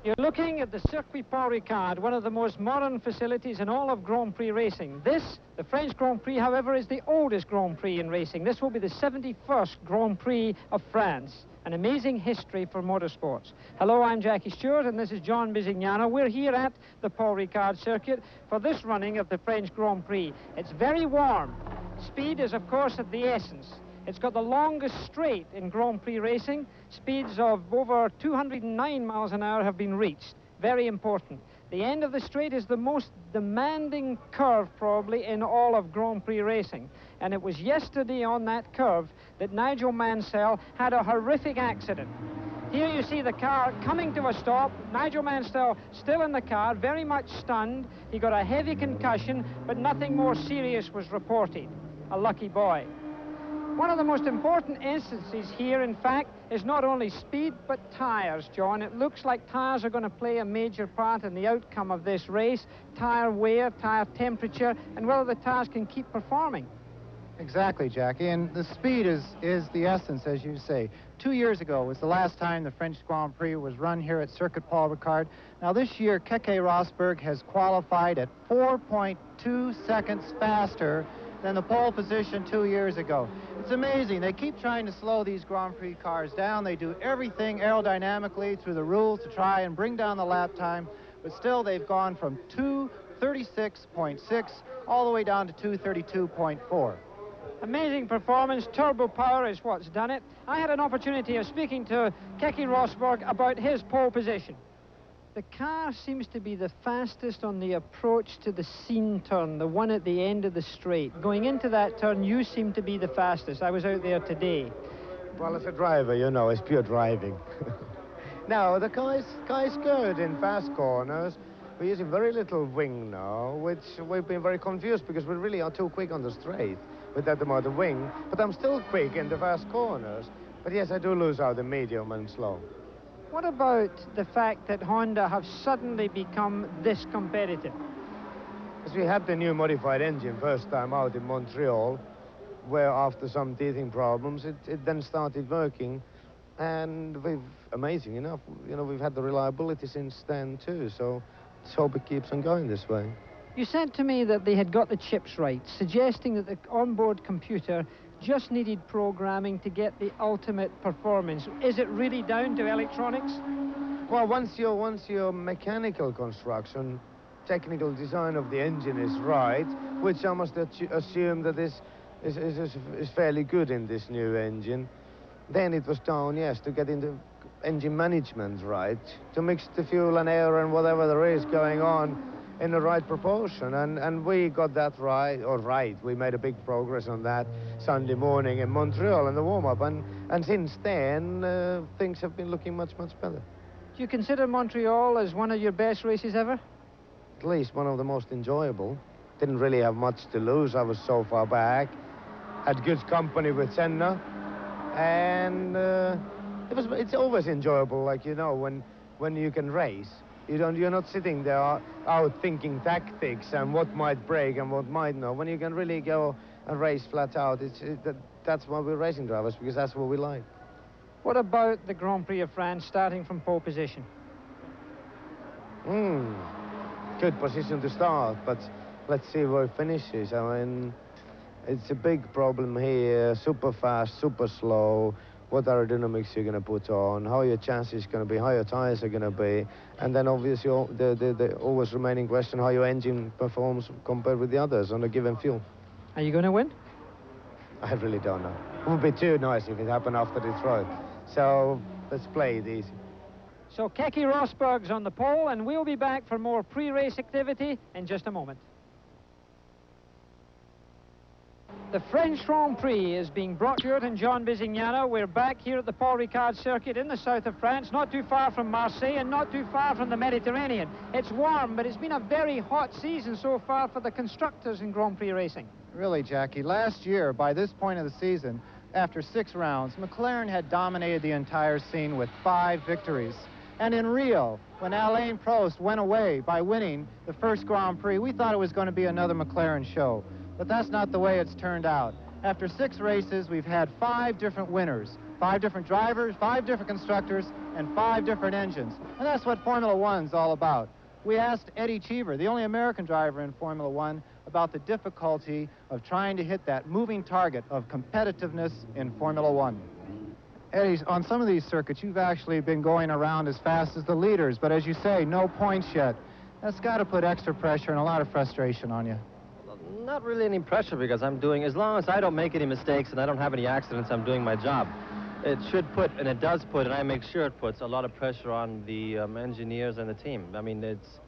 You're looking at the Circuit Paul Ricard, one of the most modern facilities in all of Grand Prix racing. This, the French Grand Prix, however, is the oldest Grand Prix in racing. This will be the 71st Grand Prix of France. An amazing history for motorsports. Hello, I'm Jackie Stewart, and this is John Bisignano. We're here at the Paul Ricard circuit for this running of the French Grand Prix. It's very warm. Speed is, of course, of the essence. It's got the longest straight in Grand Prix racing. Speeds of over 209 miles an hour have been reached. Very important. The end of the straight is the most demanding curve, probably, in all of Grand Prix racing. And it was yesterday on that curve that Nigel Mansell had a horrific accident. Here you see the car coming to a stop. Nigel Mansell still in the car, very much stunned. He got a heavy concussion, but nothing more serious was reported. A lucky boy. One of the most important instances here, in fact, is not only speed, but tyres, John. It looks like tyres are going to play a major part in the outcome of this race. Tyre wear, tyre temperature, and whether the tyres can keep performing. Exactly, Jackie, and the speed is the essence, as you say. 2 years ago was the last time the French Grand Prix was run here at Circuit Paul Ricard. Now this year, Keke Rosberg has qualified at 4.2 seconds faster than the pole position 2 years ago. It's amazing. They keep trying to slow these Grand Prix cars down. They do everything aerodynamically through the rules to try and bring down the lap time, but still they've gone from 2:36.6 all the way down to 2:32.4. Amazing performance. Turbo power is what's done it. I had an opportunity of speaking to Keke Rosberg about his pole position. The car seems to be the fastest on the approach to the Seine turn, the one at the end of the straight. Going into that turn, you seem to be the fastest. I was out there today. Well, as a driver, you know, it's pure driving. No, the car's good in fast corners. We're using very little wing now, which we've been very confused because we really are too quick on the straight with that amount of wing. But I'm still quick in the fast corners. But yes, I do lose out the medium and slow. What about the fact that Honda have suddenly become this competitive? As we had the new modified engine first time out in Montreal, where after some teething problems, it then started working. And amazing enough, you know, we've had the reliability since then too. So let's hope it keeps on going this way. You said to me that they had got the chips right, suggesting that the onboard computer just needed programming to get the ultimate performance. Is it really down to electronics? Well, once your mechanical construction, technical design of the engine is right, which I must assume that is fairly good in this new engine, then it was down, yes, to get into engine management right, to mix the fuel and air and whatever there is going on in the right proportion, and we got that right. We made a big progress on that Sunday morning in Montreal in the warm-up, and since then things have been looking much better. Do you consider Montreal as one of your best races ever? At least one of the most enjoyable. Didn't really have much to lose. I was so far back, had good company with Senna, and it's always enjoyable, like, you know, when you can race. You're not sitting there out thinking tactics and what might break and what might not. When you can really go and race flat out, that's why we're racing drivers, because that's what we like. What about the Grand Prix of France starting from pole position? Good position to start, but let's see where it finishes. I mean, it's a big problem here. Super fast, super slow. What aerodynamics you're going to put on, how your chassis is going to be, how your tires are going to be, and then obviously the always remaining question, how your engine performs compared with the others on a given fuel. Are you going to win? I really don't know. It would be too nice if it happened after Detroit. So let's play it easy. So Keke Rosberg's on the pole, and we'll be back for more pre-race activity in just a moment. The French Grand Prix is being brought to you and John Bisignano. We're back here at the Paul Ricard circuit in the south of France, not too far from Marseille and not too far from the Mediterranean. It's warm, but it's been a very hot season so far for the constructors in Grand Prix racing. Really, Jackie, last year, by this point of the season, after 6 rounds, McLaren had dominated the entire scene with 5 victories. And in Rio, when Alain Prost went away by winning the first Grand Prix, we thought it was going to be another McLaren show. But that's not the way it's turned out. After 6 races, we've had 5 different winners. 5 different drivers, 5 different constructors, and 5 different engines. And that's what Formula One's all about. We asked Eddie Cheever, the only American driver in Formula One, about the difficulty of trying to hit that moving target of competitiveness in Formula One. Eddie, on some of these circuits, you've actually been going around as fast as the leaders, but as you say, no points yet. That's got to put extra pressure and a lot of frustration on you. Not really any pressure, because I'm doing, as long as I don't make any mistakes and I don't have any accidents, I'm doing my job. It should put, and it does put, and I make sure it puts a lot of pressure on the engineers and the team. I mean, it's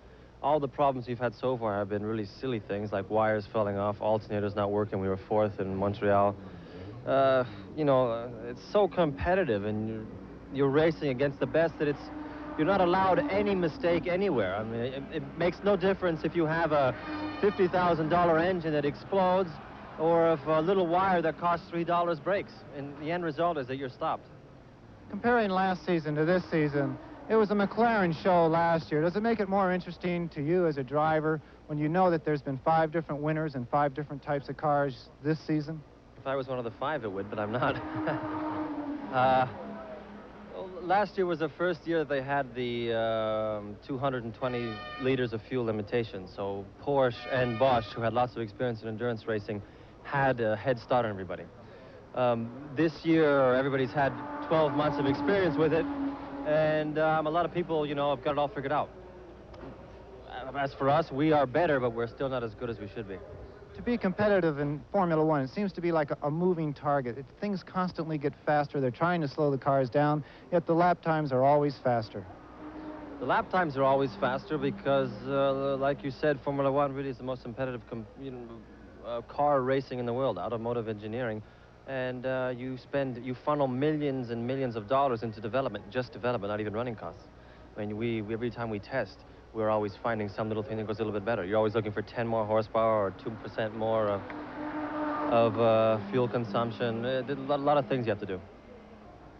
all the problems we've had so far have been really silly things, like wires falling off, alternators not working. We were 4th in Montreal. You know, it's so competitive, and you're racing against the best that you're not allowed any mistake anywhere. I mean, it makes no difference if you have a $50,000 engine that explodes, or if a little wire that costs $3 breaks. And the end result is that you're stopped. Comparing last season to this season, it was a McLaren show last year. Does it make it more interesting to you as a driver when you know that there's been 5 different winners and 5 different types of cars this season? If I was one of the 5, it would, but I'm not. Last year was the first year that they had the 220 liters of fuel limitation. So Porsche and Bosch, who had lots of experience in endurance racing, had a head start on everybody. This year, everybody's had 12 months of experience with it, and a lot of people, you know, have got it all figured out. As for us, we are better, but we're still not as good as we should be. To be competitive in Formula One, it seems to be like a moving target. Things constantly get faster. They're trying to slow the cars down, yet the lap times are always faster. The lap times are always faster because, like you said, Formula One really is the most competitive car racing in the world, automotive engineering. And you funnel millions and millions of dollars into development, just development, not even running costs. I mean, every time we test, we're always finding some little thing that goes a little bit better. You're always looking for 10 more horsepower or 2% more of fuel consumption. A lot of things you have to do.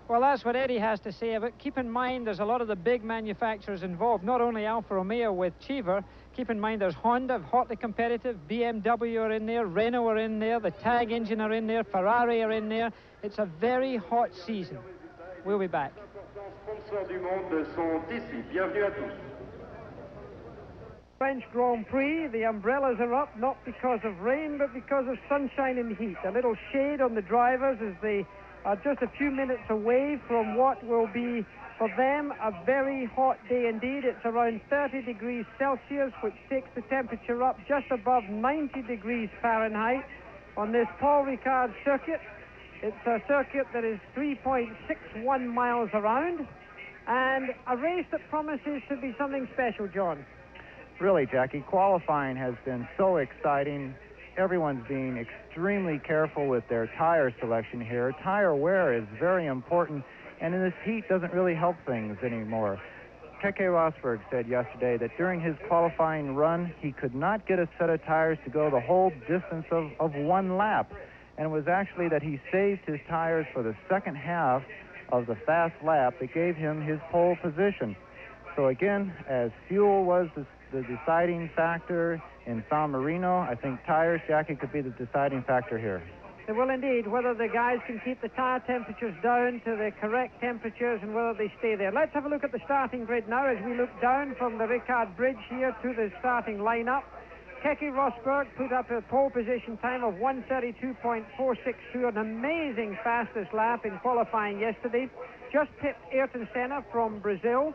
Well, that's what Eddie has to say. But keep in mind, there's a lot of the big manufacturers involved, not only Alfa Romeo with Cheever. Keep in mind, there's Honda, hotly competitive, BMW are in there, Renault are in there, the TAG engine are in there, Ferrari are in there. It's a very hot season. We'll be back. French Grand Prix, the umbrellas are up, not because of rain, but because of sunshine and heat. A little shade on the drivers as they are just a few minutes away from what will be, for them, a very hot day indeed. It's around 30 degrees Celsius, which takes the temperature up just above 90 degrees Fahrenheit on this Paul Ricard circuit. It's a circuit that is 3.61 miles around, and a race that promises to be something special, John. Really, Jackie, qualifying has been so exciting. Everyone's being extremely careful with their tire selection here. Tire wear is very important, and in this heat doesn't really help things anymore. Keke Rosberg said yesterday that during his qualifying run, he could not get a set of tires to go the whole distance of 1 lap. And it was actually that he saved his tires for the second half of the fast lap that gave him his pole position. So again, as fuel was the deciding factor in San Marino, I think tires, Jackie, could be the deciding factor here. They will indeed, whether the guys can keep the tire temperatures down to the correct temperatures and whether they stay there. Let's have a look at the starting grid now as we look down from the Ricard Bridge here to the starting lineup. Keke Rosberg put up a pole position time of 1:32.462, an amazing fastest lap in qualifying yesterday. Just pipped Ayrton Senna from Brazil.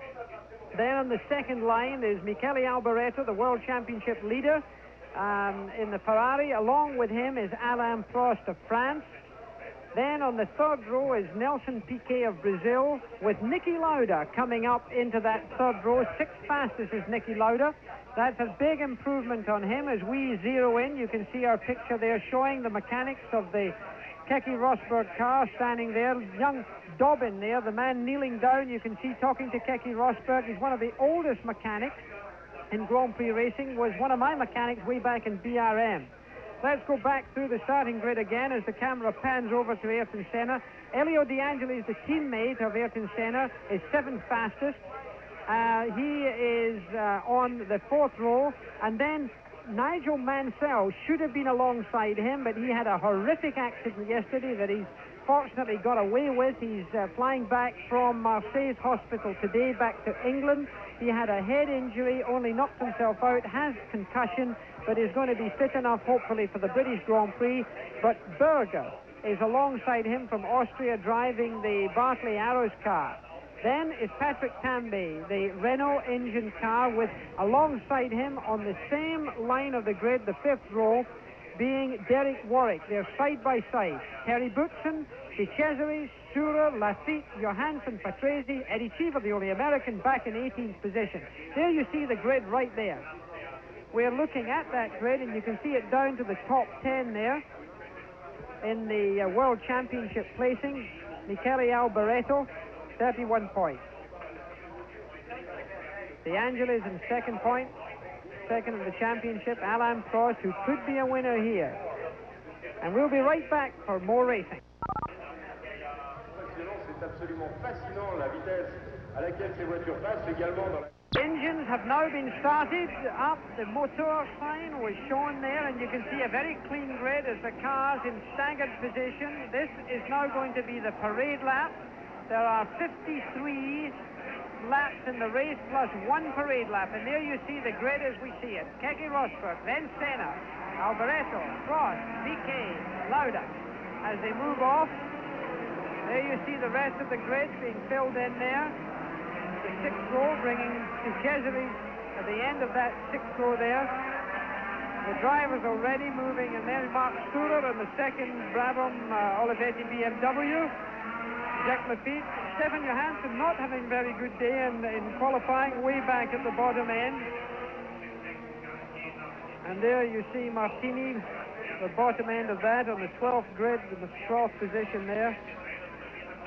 Then on the second line is Michele Alboreto, the World Championship leader in the Ferrari. Along with him is Alain Prost of France. Then on the third row is Nelson Piquet of Brazil, with Niki Lauda coming up into that third row. 6th fastest is Niki Lauda. That's a big improvement on him. As we zero in, you can see our picture there showing the mechanics of the Keke Rosberg car standing there. Young Dobbin there, the man kneeling down, you can see talking to Keke Rosberg. He's one of the oldest mechanics in Grand Prix racing, was one of my mechanics way back in BRM. Let's go back through the starting grid again as the camera pans over to Ayrton Senna. Elio De Angelis, the teammate of Ayrton Senna, is 7th fastest. He is on the 4th row, and then Nigel Mansell should have been alongside him, but he had a horrific accident yesterday that he's unfortunately got away with. He's flying back from Marseille's hospital today back to England. He had a head injury, only knocked himself out, has concussion, but is going to be fit enough, hopefully, for the British Grand Prix. But Berger is alongside him from Austria, driving the Bartley Arrows car. Then is Patrick Tambay, the Renault engine car, with alongside him on the same line of the grid, the fifth row, being Derek Warwick. They're side by side. Terry Boutsen, De Cesaris, Surer, Lafitte, Johansson, Patrese, Eddie Cheever, the only American, back in 18th position. There you see the grid right there. We're looking at that grid, and you can see it down to the top 10 there in the World Championship placing. Michele Alboreto, 31 points. De Angelis in second point, second in the championship. Alain Prost, who could be a winner here. And we'll be right back for more racing. Engines have now been started up. The motor sign was shown there, and you can see a very clean grid as the cars in staggered position. This is now going to be the parade lap. There are 53 laps in the race plus one parade lap, and there you see the grid as we see it. Keke Rosberg, then Senna, Alboreto, Prost, Piquet, Lauda. As they move off, there you see the rest of the grid being filled in there. The sixth row, bringing De Cesaris at the end of that sixth row there. The drivers already moving, and then Mark Surer on the second Brabham Olivetti BMW. Jacques Lafitte, Stefan Johansson not having a very good day in qualifying, way back at the bottom end. And there you see Martini, the bottom end of that, on the 12th grid, in the 12th position there.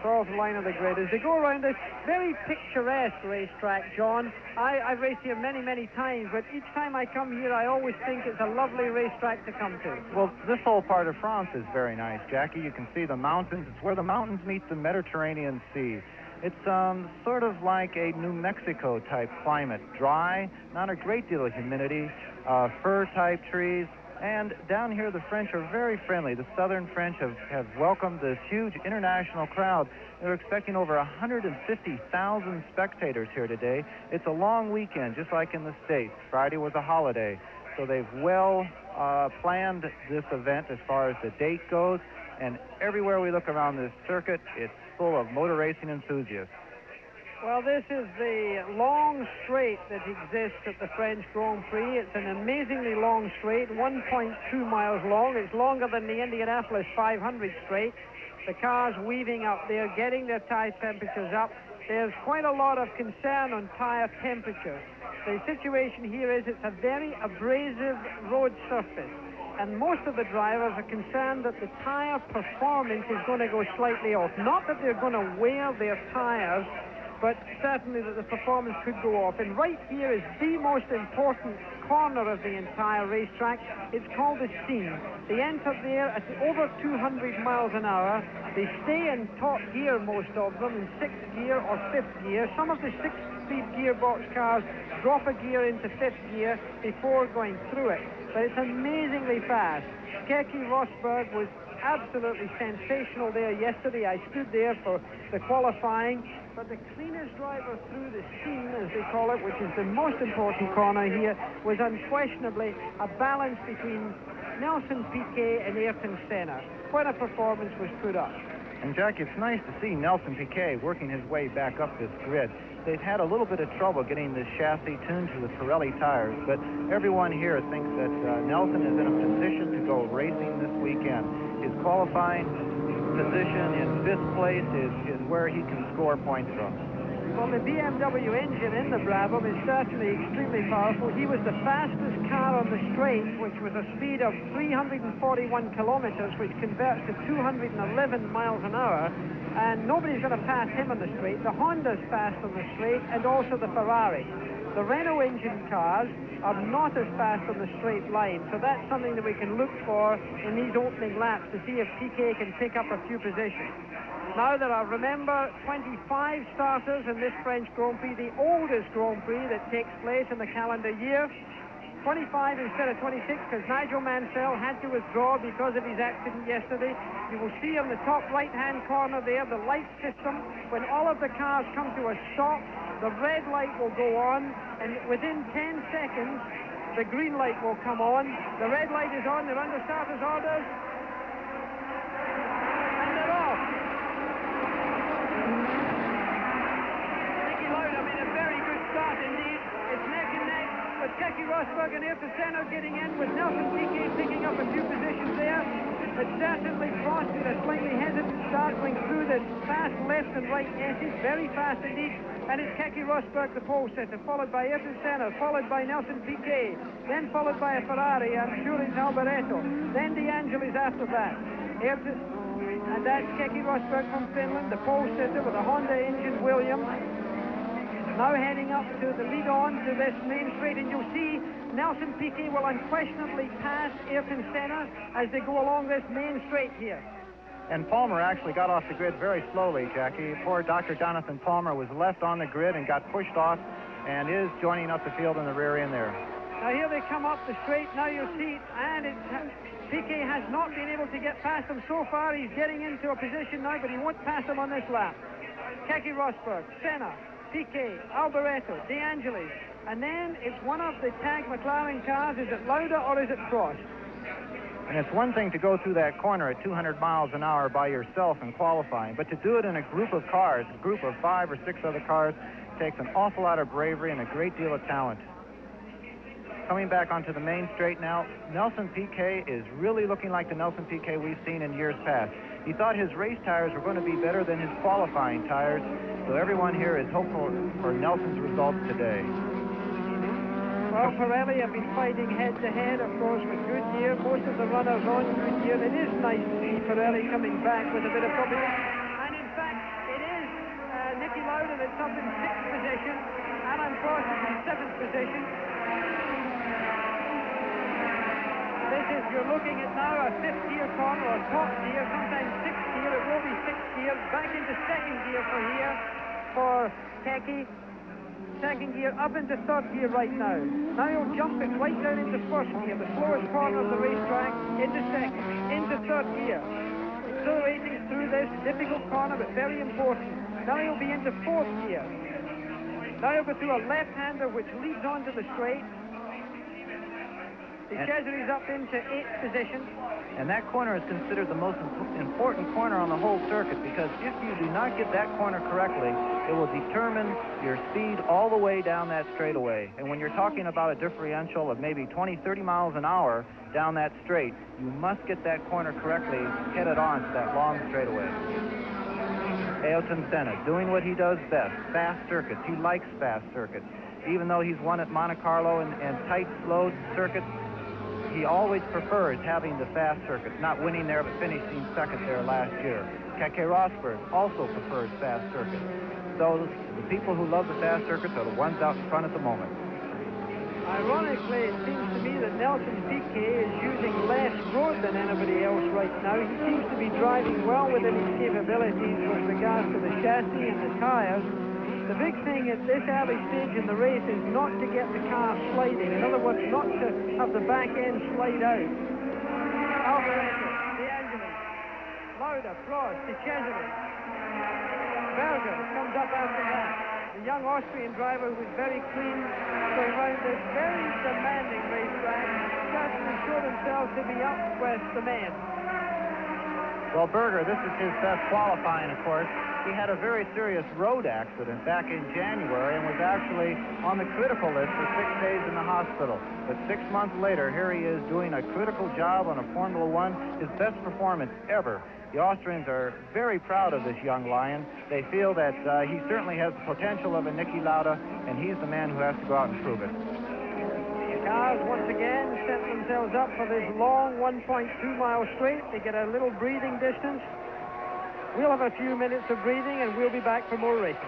12th line of the grid. As they go around this very picturesque racetrack, John, I've raced here many, many times, but each time I come here, I always think it's a lovely racetrack to come to. Well, this whole part of France is very nice, Jackie. You can see the mountains. It's where the mountains meet the Mediterranean Sea. It's sort of like a New Mexico type climate. Dry, not a great deal of humidity, fir-type trees. And down here, the French are very friendly. The Southern French have welcomed this huge international crowd. They're expecting over 150,000 spectators here today. It's a long weekend, just like in the States. Friday was a holiday. So they've planned this event as far as the date goes. And everywhere we look around this circuit, it's full of motor racing enthusiasts. Well, this is the long straight that exists at the French Grand Prix. It's an amazingly long straight, 1.2 miles long. It's longer than the Indianapolis 500 straight. The cars weaving up there, getting their tire temperatures up. There's quite a lot of concern on tire temperatures. The situation here is it's a very abrasive road surface, and most of the drivers are concerned that the tire performance is going to go slightly off. Not that they're going to wear their tires, but certainly that the performance could go off. And right here is the most important corner of the entire racetrack. It's called the Seine. They enter there at over 200 miles an hour. They stay in top gear, most of them, in sixth gear or fifth gear. Some of the six-speed gearbox cars drop a gear into fifth gear before going through it. But it's amazingly fast. Keke Rosberg was absolutely sensational there yesterday. I stood there for the qualifying. But the cleanest driver through the Seine, as they call it, which is the most important corner here, was unquestionably a balance between Nelson Piquet and Ayrton Senna. Quite a performance was put up. And, Jack, it's nice to see Nelson Piquet working his way back up this grid. They've had a little bit of trouble getting this chassis tuned to the Pirelli tires, but everyone here thinks that Nelson is in a position to go racing this weekend. His qualifying position in fifth place is where he can score points from. Well, the BMW engine in the Brabham is certainly extremely powerful. He was the fastest car on the straight, which was a speed of 341 kilometers, which converts to 211 miles an hour. And nobody's going to pass him on the straight. The Honda's fast on the straight, and also the Ferrari. The Renault engine cars are not as fast on the straight line, so that's something that we can look for in these opening laps to see if Piquet can pick up a few positions. Now there are, remember, 25 starters in this French Grand Prix, the oldest Grand Prix that takes place in the calendar year. 25 instead of 26 because Nigel Mansell had to withdraw because of his accident yesterday. You will see on the top right-hand corner there the light system. When all of the cars come to a stop, the red light will go on, and within 10 seconds, the green light will come on. The red light is on. They're under starters' orders. And they're off. Niki Lauda made a very good start indeed. It's neck and neck with Keke Rosberg and Ayrton Senna getting in, with Nelson Piquet picking up a few positions there. But certainly Prost did a slightly hesitant start going through the fast left and right S's, very fast indeed. And it's Keke Rosberg, the pole setter, followed by Ayrton Senna, followed by Nelson Piquet, then followed by a Ferrari, I'm sure it's Alboreto. Then De Angelis after that. And that's Keke Rosberg from Finland, the pole setter with a Honda engine Williams. Now heading up to the lead-on to this main straight, and you'll see Nelson Piquet will unquestionably pass Ayrton Senna as they go along this main straight here. And Palmer actually got off the grid very slowly, Jackie. Poor Dr. Jonathan Palmer was left on the grid and got pushed off and is joining up the field in the rear end there. Now here they come up the straight. Now you'll see, and Piquet has not been able to get past him so far. He's getting into a position now, but he won't pass him on this lap. Keke Rosberg, Senna, Piquet, Alboreto, De Angelis, and then it's one of the tag McLaren cars. Is it Lauda or is it Prost? And it's one thing to go through that corner at 200 miles an hour by yourself in qualifying, but to do it in a group of cars, a group of 5 or 6 other cars, takes an awful lot of bravery and a great deal of talent. Coming back onto the main straight now, Nelson Piquet is really looking like the Nelson Piquet we've seen in years past. He thought his race tires were going to be better than his qualifying tires, so everyone here is hopeful for Nelson's results today. Well, Pirelli have been fighting head-to-head, of course, with Goodyear. Most of the runners on Goodyear. It is nice to see Pirelli coming back with a bit of trouble. And in fact, it is Niki Lauda that's up in 6th position. Alain Prost is in 7th position. This is, you're looking at now a 5th gear corner, or top gear, sometimes 6th gear. It will be 6th gear. Back into 2nd gear for Keke. 2nd gear up into 3rd gear right now. Now he'll jump it right down into 1st gear, the slowest corner of the racetrack, into 2nd, into 3rd gear. Accelerating through this difficult corner, but very important. Now he'll be into 4th gear. Now he'll go through a left-hander which leads onto the straight. The Chesery's up into 8th position. And that corner is considered the most important corner on the whole circuit, because if you do not get that corner correctly, it will determine your speed all the way down that straightaway. And when you're talking about a differential of maybe 20, 30 miles an hour down that straight, you must get that corner correctly headed on to that long straightaway. Ayrton Senna doing what he does best, fast circuits. He likes fast circuits. Even though he's won at Monte Carlo and tight, slow circuits, he always prefers having the fast circuits, not winning there but finishing 2nd there last year. Keke Rosberg also prefers fast circuits. So the people who love the fast circuits are the ones out in front at the moment. Ironically, it seems to me that Nelson Piquet is using less road than anybody else right now. He seems to be driving well within his capabilities with regards to the chassis and the tires. The big thing at this early stage in the race is not to get the car sliding. In other words, not to have the back end slide out. Alboreto, De Angelis, Lauda, Prost, De Cesaris. Berger comes up after that. The young Austrian driver who's very clean, going around this very demanding racetrack, just to show themselves to be up with the men. Well, Berger, this is his best qualifying, of course. He had a very serious road accident back in January and was actually on the critical list for 6 days in the hospital. But 6 months later, here he is doing a critical job on a Formula One, his best performance ever. The Austrians are very proud of this young lion. They feel that he certainly has the potential of a Niki Lauda, and he's the man who has to go out and prove it. The cars once again set themselves up for this long 1.2-mile straight. They get a little breathing distance. We'll have a few minutes of breathing, and we'll be back for more racing.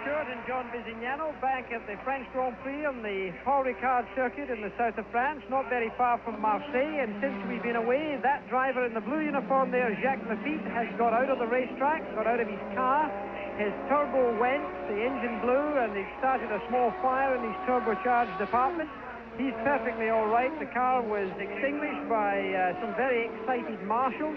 Stewart and John Bisignano back at the French Grand Prix on the Paul Ricard circuit in the south of France, not very far from Marseille. And since we've been away, that driver in the blue uniform there, Jacques Lafitte, has got out of the racetrack, got out of his car. His turbo went, the engine blew, and they started a small fire in his turbocharged department. He's perfectly all right. The car was extinguished by some very excited marshals,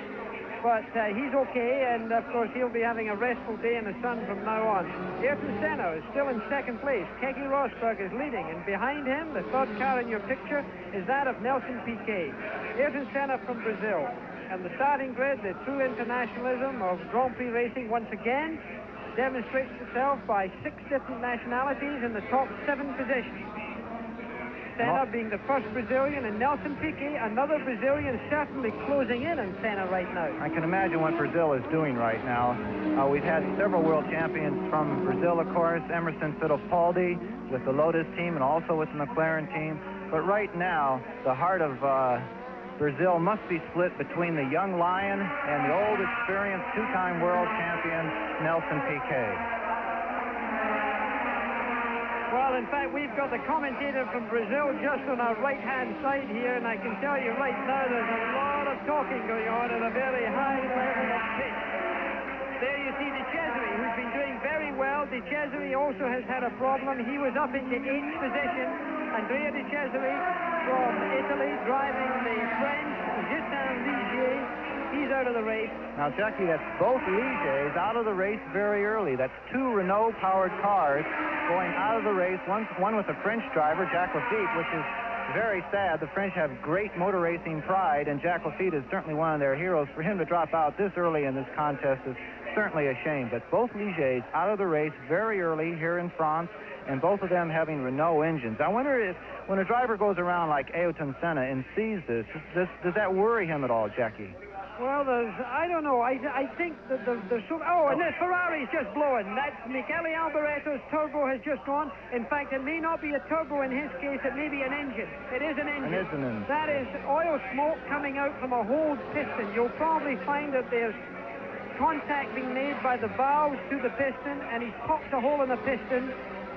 but he's okay, and of course he'll be having a restful day in the sun from now on. Ayrton Senna is still in second place. Keke Rosberg is leading, and behind him, the third car in your picture, is that of Nelson Piquet. Ayrton Senna from Brazil. And the starting grid, the true internationalism of Grand Prix racing once again demonstrates itself by 6 different nationalities in the top 7 positions. Senna being the first Brazilian, and Nelson Piquet, another Brazilian, certainly closing in on Senna right now. I can imagine what Brazil is doing right now. We've had several world champions from Brazil, of course, Emerson Fittipaldi with the Lotus team and also with the McLaren team. But right now, the heart of Brazil must be split between the young lion and the old, experienced, 2-time world champion, Nelson Piquet. Well, in fact, we've got the commentator from Brazil just on our right-hand side here, and I can tell you right now there's a lot of talking going on at a very high level of pitch. There you see De Cesare, who's been doing very well. De Cesare also has had a problem. He was up into 8th position. Andrea De Cesare from Italy driving the French Justin Ligier. He's out of the race. Now, Jackie, that's both Ligiers out of the race very early. That's 2 Renault-powered cars going out of the race, one with a French driver, Jacques Laffite, which is very sad. The French have great motor racing pride, and Jacques Laffite is certainly one of their heroes. For him to drop out this early in this contest is certainly a shame. But both Ligiers out of the race very early here in France, and both of them having Renault engines. I wonder if, when a driver goes around like Ayrton Senna and sees this, does that worry him at all, Jackie? Well, I don't know. I think that there's so... Oh, and the Ferrari's just blowing. That's Michele Alboretto's turbo has just gone. In fact, it may not be a turbo in his case. It may be an engine. It is an engine. It is an engine. That is oil smoke coming out from a hold piston. You'll probably find that there's contact being made by the valves to the piston, and he's popped a hole in the piston,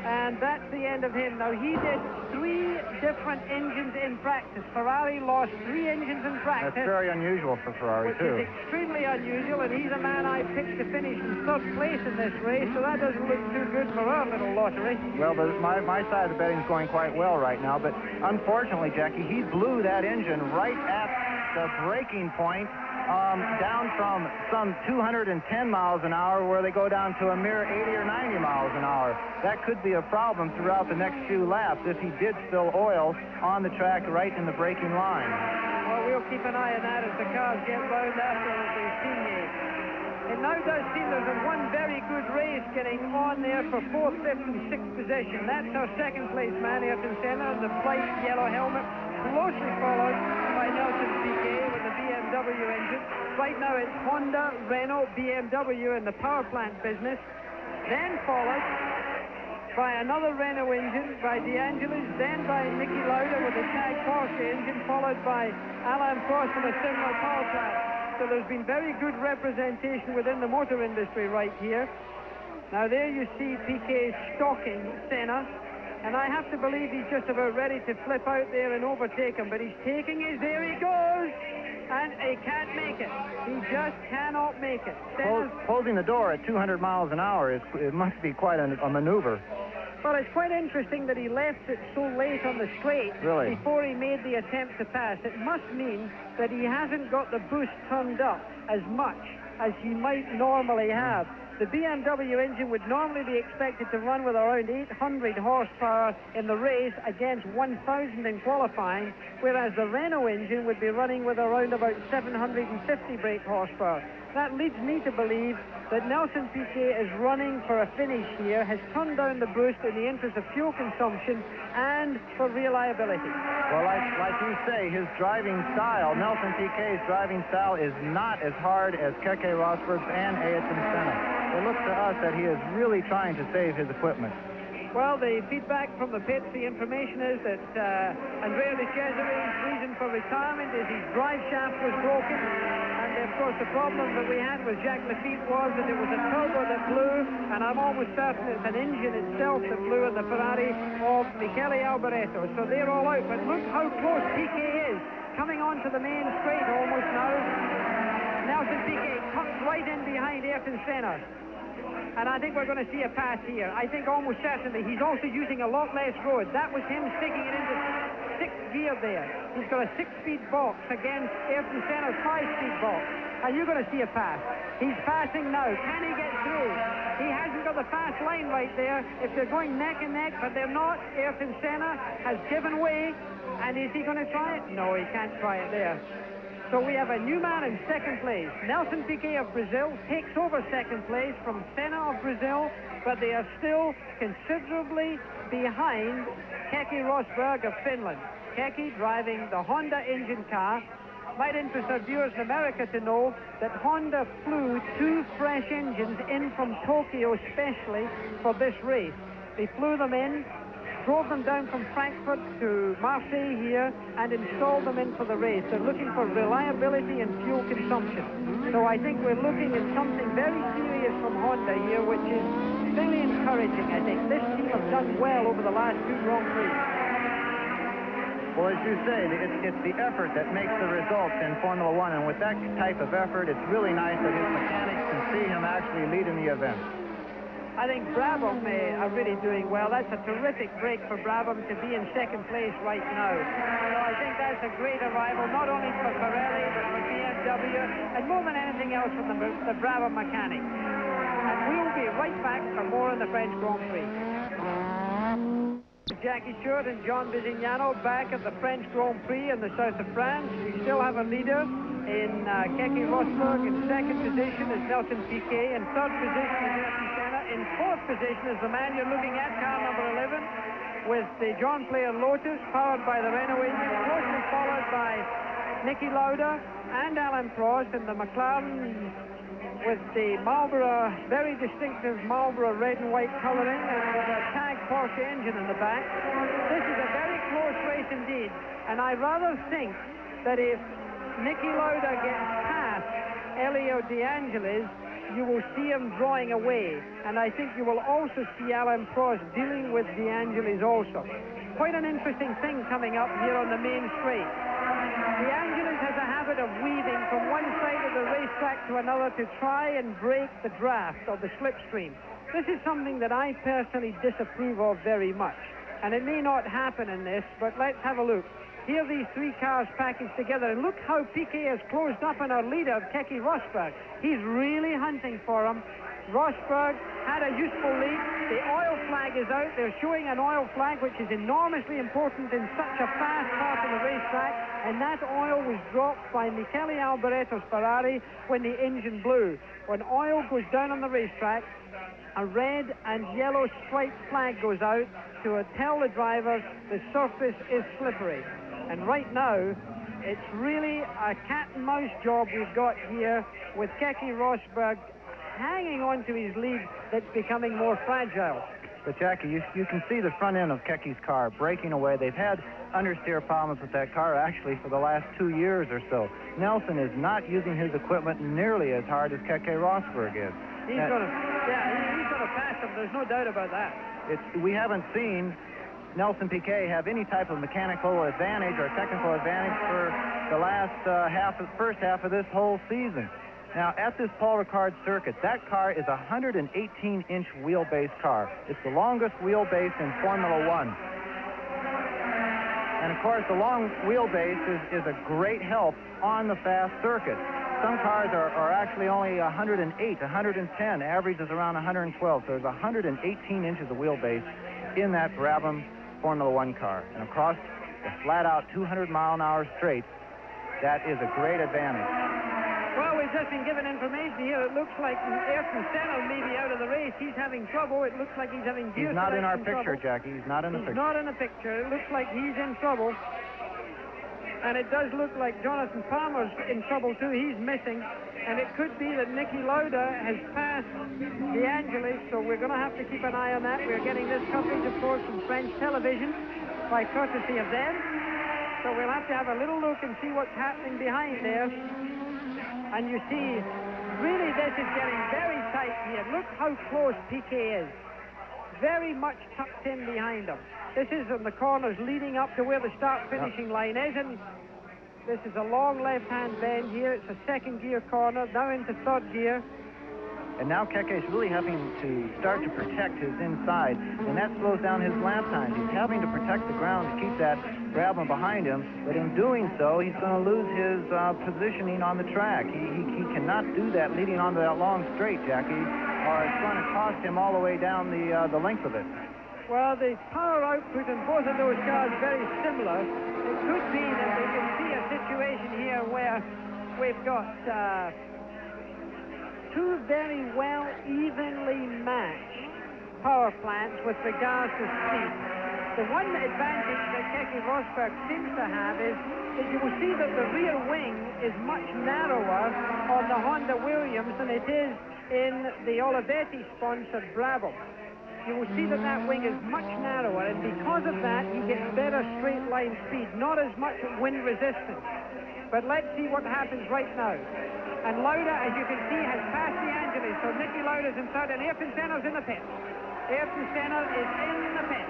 and that's the end of him. Now, he did 3 different engines in practice. Ferrari lost 3 engines in practice. That's very unusual for Ferrari, which too. Is extremely unusual, and he's a man I picked to finish in 3rd place in this race, so that doesn't look too good for our little lottery. Well, my side of the betting's going quite well right now, but unfortunately, Jackie, he blew that engine right at the breaking point, down from some 210 miles an hour, where they go down to a mere 80 or 90 miles an hour. That could be a problem throughout the next few laps if he did spill oil on the track right in the braking line. Well, we'll keep an eye on that as the cars get round after the teammates. It now does seem there's one very good race getting on there for 4th, 5th, and 6th position. That's our 2nd place man, Ayrton Senna, in the bright yellow helmet, closely followed by Nelson Piquet with the BMW engine. Right now it's Honda, Renault, BMW in the power plant business. Then followed by another Renault engine, by De Angelis, then by Niki Lauda with a Tag Porsche engine, followed by Alain Prost with a similar power plant. So there's been very good representation within the motor industry right here. Now there you see Piquet stalking Senna, and I have to believe he's just about ready to flip out there and overtake him, but he's taking his... There he goes! And he can't make it. He just cannot make it. Closing the door at 200 miles an hour, it must be quite a maneuver. Well, it's quite interesting that he left it so late on the straight before he made the attempt to pass. It must mean that he hasn't got the boost turned up as much as he might normally have. The BMW engine would normally be expected to run with around 800 horsepower in the race against 1,000 in qualifying, whereas the Renault engine would be running with around about 750 brake horsepower. That leads me to believe that Nelson Piquet is running for a finish here, has turned down the boost in the interest of fuel consumption and for reliability. Well, like you say, his driving style, Nelson Piquet's driving style, is not as hard as Keke Rosberg's and Ayrton Senna. It looks to us that he is really trying to save his equipment. Well, the feedback from the pits, the information is that Andrea De Cesare's reason for retirement is his drive shaft was broken. And, of course, the problem that we had with Jacques Laffite was that it was a turbo that blew, and I'm almost certain it's an engine itself that blew in the Ferrari of Michele Alboretto. So they're all out. But look how close Piquet is. Coming onto the main straight almost now. Nelson Piquet tucked right in behind Ayrton Senna. And I think we're going to see a pass here. I think almost certainly he's also using a lot less road. That was him sticking it into... sixth gear there. He's got a 6-speed box against Ayrton Senna's 5-speed box. And you're going to see a pass. He's passing now. Can he get through? He hasn't got the fast line right there. If they're going neck and neck, but they're not, Ayrton Senna has given way. And is he going to try it? No, he can't try it there. So we have a new man in second place. Nelson Piquet of Brazil takes over second place from Senna of Brazil, but they are still considerably behind Keke Rosberg of Finland. Keke driving the Honda engine car. Might interest our viewers in America to know that Honda flew 2 fresh engines in from Tokyo specially for this race. They flew them in, drove them down from Frankfurt to Marseille here, and installed them in for the race. They're looking for reliability and fuel consumption. So I think we're looking at something very serious from Honda here, which is very encouraging, I think. This team have done well over the last 2 Grand Prix. Well, as you say, it's the effort that makes the results in Formula One, and with that type of effort, it's really nice that his mechanics can see him actually leading the event. I think Brabham are really doing well. That's a terrific break for Brabham to be in second place right now. So I think that's a great arrival, not only for Pirelli, but for BMW, and more than anything else from the Brabham mechanics. And we'll be right back for more in the French Grand Prix. Jackie Stewart and John Bisignano back at the French Grand Prix in the south of France. We still have a leader in Keke Rosberg. In second position is Nelson Piquet. In third position is Ayrton Senna. In fourth position is the man you're looking at, car number 11, with the John Player Lotus, powered by the Renault engine, closely followed by Niki Lauda and Alain Prost in the McLaren with the Marlboro, very distinctive Marlboro red and white coloring, and with a tag Porsche engine in the back. This is a very close race indeed, and I rather think that if Niki Lauda gets past Elio De Angelis, you will see him drawing away, and I think you will also see Alain Prost dealing with De Angelis also. Quite an interesting thing coming up here on the main straight. De Angelis has a habit of weaving from one side of the racetrack to another to try and break the draft or the slipstream. This is something that I personally disapprove of very much, and it may not happen in this, but let's have a look. Here are these 3 cars packaged together, and look how Piquet has closed up on our leader, Keke Rosberg. He's really hunting for him. Rosberg had a useful lead. The oil flag is out. They're showing an oil flag, which is enormously important in such a fast part of the racetrack, and that oil was dropped by Michele Alboretto's Ferrari when the engine blew. When oil goes down on the racetrack, a red and yellow striped flag goes out to tell the drivers the surface is slippery. And right now, it's really a cat and mouse job we've got here with Keke Rosberg hanging on to his lead that's becoming more fragile. But Jackie, you can see the front end of Keke's car breaking away. They've had understeer problems with that car actually for the last 2 years or so. Nelson is not using his equipment nearly as hard as Keke Rosberg is. He's going to pass him. There's no doubt about that. We haven't seen Nelson Piquet have any type of mechanical advantage or technical advantage for the last first half of this whole season. Now, at this Paul Ricard circuit, that car is a 118-inch wheelbase car. It's the longest wheelbase in Formula One. And, of course, the long wheelbase is a great help on the fast circuit. Some cars are actually only 108, 110. Average is around 112. So there's 118 inches of wheelbase in that Brabham Formula One car. And across the flat-out 200-mile-an-hour straight, that is a great advantage. Well, we've just been given information here. It looks like Ayrton Senna may be out of the race. He's having trouble. It looks like he's having gear He's not in our trouble. picture, Jackie. He's not in the picture. He's not in the picture. It looks like he's in trouble. And it does look like Jonathan Palmer's in trouble, too. He's missing. And it could be that Niki Lauda has passed De Angelis, so we're going to have to keep an eye on that. We're getting this coverage, of course, from French television by courtesy of them. So we'll have to have a little look and see what's happening behind there. And you see, really this is getting very tight here. Look how close Piquet is. Very much tucked in behind him. This is in the corners leading up to where the start-finishing line is. And this is a long left-hand bend here. It's a second gear corner, now into third gear. And now Keke's really having to start to protect his inside, and that slows down his lap times. He's having to protect the ground to keep that Brabham behind him, but in doing so, he's going to lose his positioning on the track. He cannot do that leading onto that long straight, Jackie, or it's going to cost him all the way down the length of it. Well, the power output in both of those cars very similar. It could be that we can see a situation here where we've got two very well evenly matched power plants with regards to speed. The one advantage that Keke Rosberg seems to have is that you will see that the rear wing is much narrower on the Honda Williams than it is in the Olivetti-sponsored Brabham. You will see that that wing is much narrower, and because of that, he gets better straight line speed, not as much wind resistance. But let's see what happens right now. And Lauda, as you can see, has passed De Angelis, so Niki Lauda's in third, and Ayrton Senna's in the pit. Ayrton Senna is in the pit.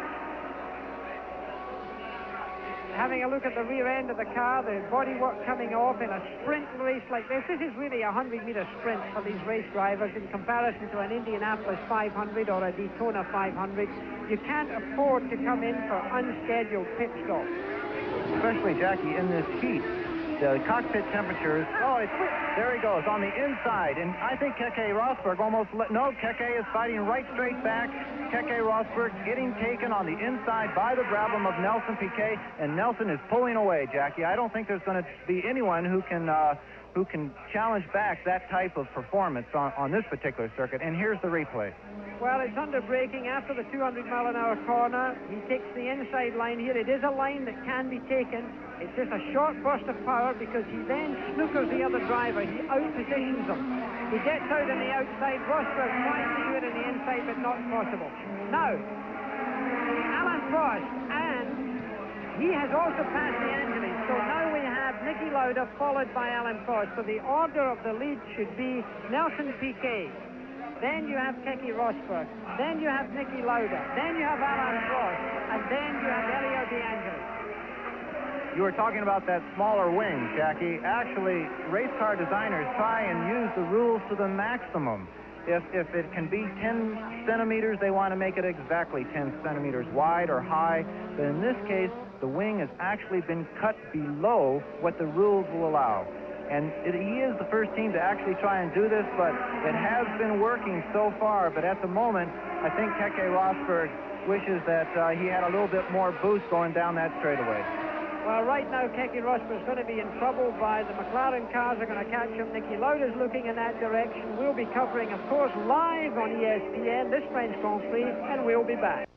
Having a look at the rear end of the car, the bodywork coming off in a sprint race like this. This is really a 100-meter sprint for these race drivers in comparison to an Indianapolis 500 or a Daytona 500. You can't afford to come in for unscheduled pit stops. Especially, Jackie, in this heat. The cockpit temperatures, there he goes, on the inside. And I think Keke Rosberg Keke is fighting right straight back. Keke Rosberg getting taken on the inside by the Brabham of Nelson Piquet, and Nelson is pulling away, Jackie. I don't think there's going to be anyone who can challenge back that type of performance on this particular circuit. And here's the replay. Well, it's under braking after the 200-mile-an-hour corner. He takes the inside line here. It is a line that can be taken. It's just a short burst of power because he then snookers the other driver. He out-positions him. He gets out on the outside. Rosberg tries to do it on the inside, but not possible. Now, Alain Prost, and he has also passed De Angelis. So now we have Niki Lauda followed by Alain Prost. So the order of the lead should be Nelson Piquet. Then you have Keke Rosberg. Then you have Niki Lauda. Then you have Alain Prost. And then you have Elio De Angelis. You were talking about that smaller wing, Jackie. Actually, race car designers try and use the rules to the maximum. If it can be 10 centimeters, they want to make it exactly 10 centimeters wide or high. But in this case, the wing has actually been cut below what the rules will allow. And he is the first team to actually try and do this, but it has been working so far. But at the moment, I think Keke Rosberg wishes that he had a little bit more boost going down that straightaway. Well, right now, Keke Rosberg is going to be in trouble by the McLaren cars are going to catch him. Niki Lauda's looking in that direction. We'll be covering, of course, live on ESPN, this French Grand Prix, and we'll be back.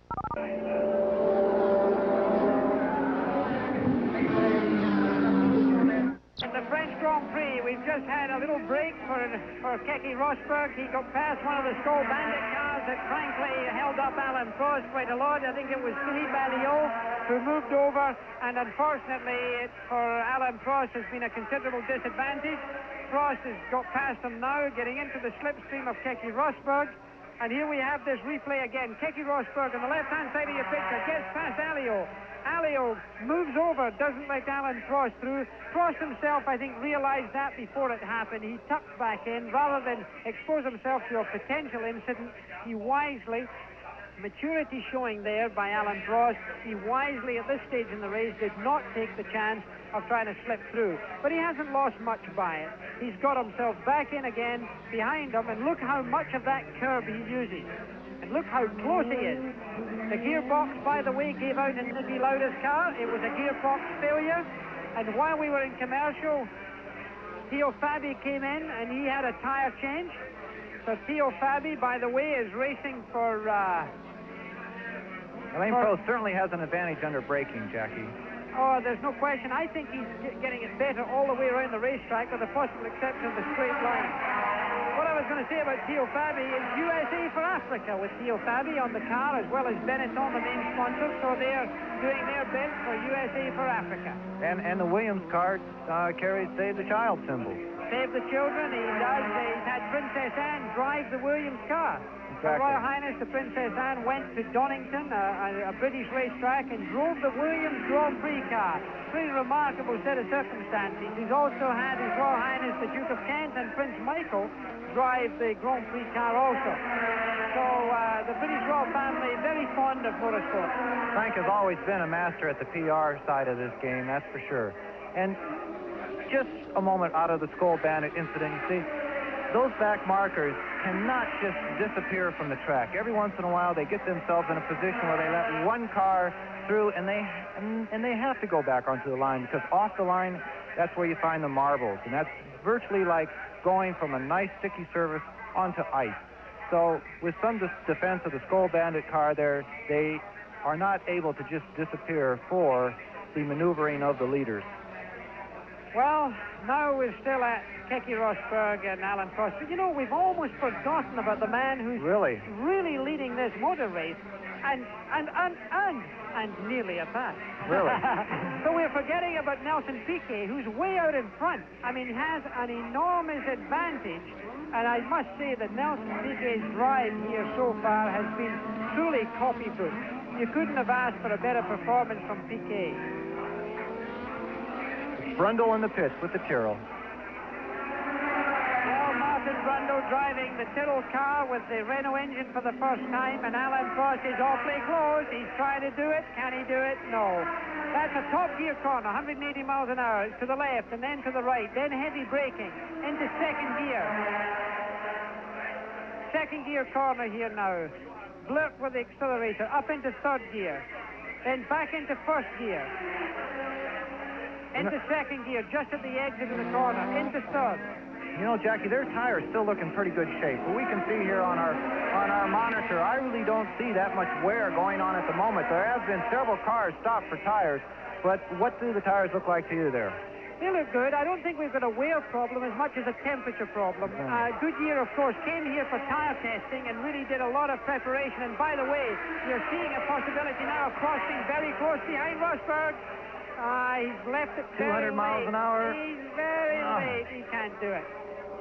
The French Grand Prix, we've just had a little break for Keke Rosberg. He got past one of the Skoll Bandit cars that frankly held up Alain Prost quite a lot. I think it was Philippe Alliot who moved over, and unfortunately for Alain Prost has been a considerable disadvantage. Prost has got past him now, getting into the slipstream of Keke Rosberg. And here we have this replay again. Keke Rosberg on the left-hand side of your picture gets past Alliot. Alliot moves over, doesn't let Alain Prost through. Prost himself, I think, realized that before it happened. He tucked back in. Rather than expose himself to a potential incident, he wisely, maturity showing there by Alain Prost, he wisely, at this stage in the race, did not take the chance of trying to slip through. But he hasn't lost much by it. He's got himself back in again behind him, and look how much of that curb he uses. And look how close he is. The gearbox, by the way, gave out in Niki Lauda's car. It was a gearbox failure. And while we were in commercial, Theo Fabi came in and he had a tire change. So Theo Fabi, by the way, is racing for... Alain Prost certainly has an advantage under braking, Jackie. Oh, there's no question. I think he's getting it better all the way around the racetrack with the possible exception of the straight line. What I was going to say about Theo Fabi is USA for Africa with Theo Fabi on the car, as well as Benetton, the main sponsor, so they're doing their best for USA for Africa. And the Williams car carries Save the Child symbol. Save the Children, he does. He's had Princess Anne drive the Williams car. Exactly. Her Royal Highness the Princess Anne went to Donington, a British racetrack, and drove the Williams Grand Prix car. Pretty remarkable set of circumstances. He's also had His Royal Highness the Duke of Kent and Prince Michael drive the Grand Prix car also. So the British royal family very fond of motorsport. Frank has always been a master at the PR side of this game, that's for sure. And just a moment out of the Skull Bandit incident, you see, those back markers cannot just disappear from the track. Every once in a while, they get themselves in a position where they let one car through, and they have to go back onto the line, because off the line, that's where you find the marbles, and that's virtually like going from a nice sticky surface onto ice. So with some defense of the Skull Bandit car there, they are not able to just disappear for the maneuvering of the leaders. Well, now we're still at Keke Rosberg and Alan Prost. But, you know, we've almost forgotten about the man who's really leading this motor race, and nearly at that. Really? So we're forgetting about Nelson Piquet, who's way out in front. I mean, has an enormous advantage, and I must say that Nelson Piquet's drive here so far has been truly copybook. You couldn't have asked for a better performance from Piquet. Brundle in the pits with the Tyrrell. Well, Martin Brundle driving the Tyrrell car with the Renault engine for the first time, and Alan Prost is awfully close. He's trying to do it. Can he do it? No. That's a top gear corner, 180 miles an hour to the left and then to the right, then heavy braking into second gear. Second gear corner here now. Blurt with the accelerator up into third gear, then back into first gear. Into second gear, just at the exit of the corner, into third. You know, Jackie, their tire's still looking pretty good shape. But we can see here on our monitor, I really don't see that much wear going on at the moment. There have been several cars stopped for tires, but what do the tires look like to you there? They look good. I don't think we've got a wear problem as much as a temperature problem. Goodyear, of course, came here for tire testing and really did a lot of preparation. And by the way, you're seeing a possibility now of crossing very close behind Rosberg. He's left it very 200 miles an hour. He's very late. He can't do it.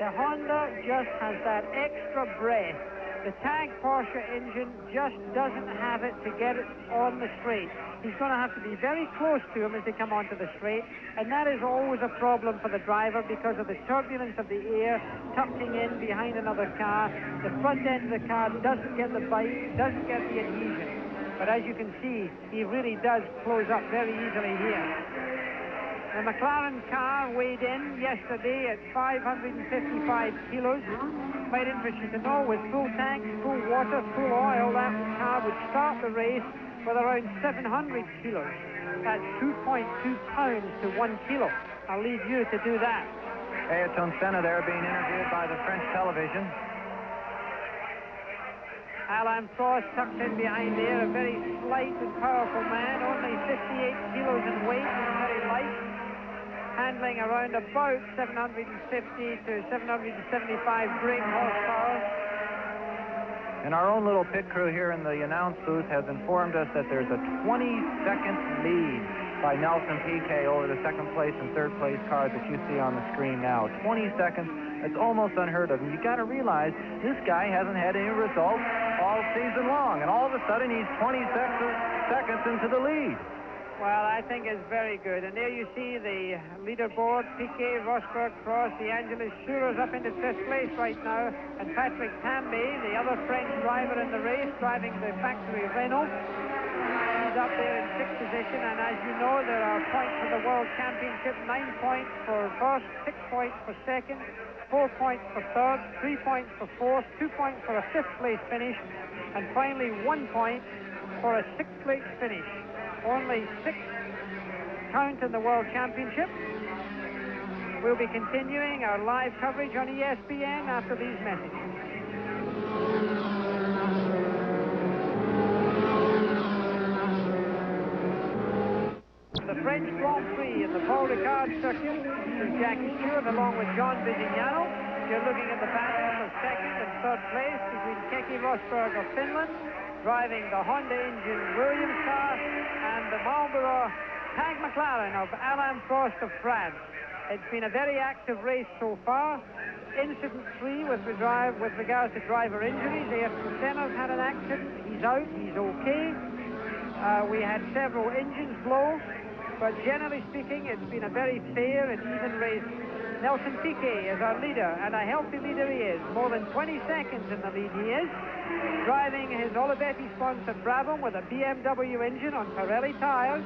The Honda just has that extra breath. The Tag Porsche engine just doesn't have it to get it on the straight. He's going to have to be very close to him as they come onto the straight, and that is always a problem for the driver because of the turbulence of the air tucking in behind another car. The front end of the car doesn't get the bite, doesn't get the adhesion. But as you can see, he really does close up very easily here. The McLaren car weighed in yesterday at 555 kilos. Quite interesting to know, with full tanks, full water, full oil, that car would start the race with around 700 kilos. That's 2.2 pounds to 1 kilo. I'll leave you to do that. Ayrton Senna there being interviewed by the French television. Alan Prost tucked in behind there, a very slight and powerful man, only 58 kilos in weight, and very light, handling around about 750 to 775 brake horsepower. And our own little pit crew here in the announce booth has informed us that there's a 20-second lead by Nelson Piquet over the second place and third place cars that you see on the screen now. 20 seconds. It's almost unheard of. And you got to realize this guy hasn't had any results all season long, and all of a sudden he's 20 seconds into the lead. Well, I think it's very good. And there you see the leaderboard. Piquet, Rosberg, Prost, De Angelis, Schuler's up into fifth place right now, and Patrick Tambay, the other French driver in the race, driving the factory Renault, he's up there in sixth position. And as you know, there are points for the World Championship: 9 points for first, 6 points for second, 4 points for third, 3 points for fourth, 2 points for a fifth place finish, and finally 1 point for a sixth place finish. Only 6 count in the World Championship. We'll be continuing our live coverage on ESPN after these messages. The French Grand Prix in the Paul Ricard circuit is Jackie Stewart along with John Vizignano. You're looking at the battle for second and third place between Keke Rosberg of Finland, driving the Honda engine Williams car, and the Marlboro Tag McLaren of Alain Prost of France. It's been a very active race so far. Incident free with regards to driver injuries. Ayrton Senna's had an accident. He's out. He's okay. We had several engines blow, but generally speaking, it's been a very fair and even race. Nelson Piquet is our leader, and a healthy leader he is. More than 20 seconds in the lead he is, driving his Olivetti-sponsored Brabham with a BMW engine on Pirelli tires.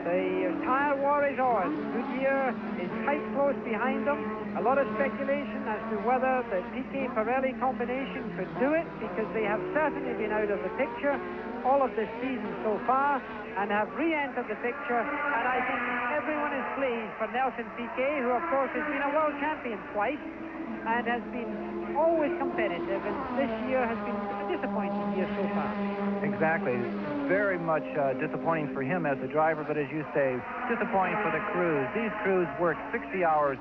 The tire war is on. Goodyear is tight close behind them. A lot of speculation as to whether the Piquet-Pirelli combination could do it, because they have certainly been out of the picture all of this season so far and have re-entered the picture. And I think everyone is pleased for Nelson Piquet, who of course has been a world champion twice and has been always competitive, and this year has been a disappointing year so far. Exactly. Very much disappointing for him as a driver, but as you say, disappointing for the crews. These crews work 60 hours,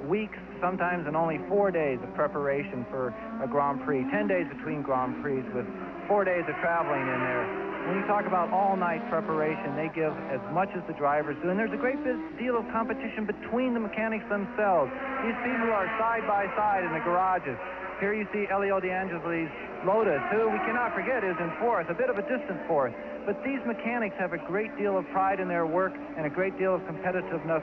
weeks, sometimes, and only 4 days of preparation for a Grand Prix. 10 days between Grand Prix with 4 days of traveling in there. When you talk about all-night preparation, they give as much as the drivers do, and there's a great deal of competition between the mechanics themselves. These people are side by side in the garages. Here you see Elio De Angelis' Lotus, who we cannot forget is in fourth, a bit of a distant fourth. But these mechanics have a great deal of pride in their work and a great deal of competitiveness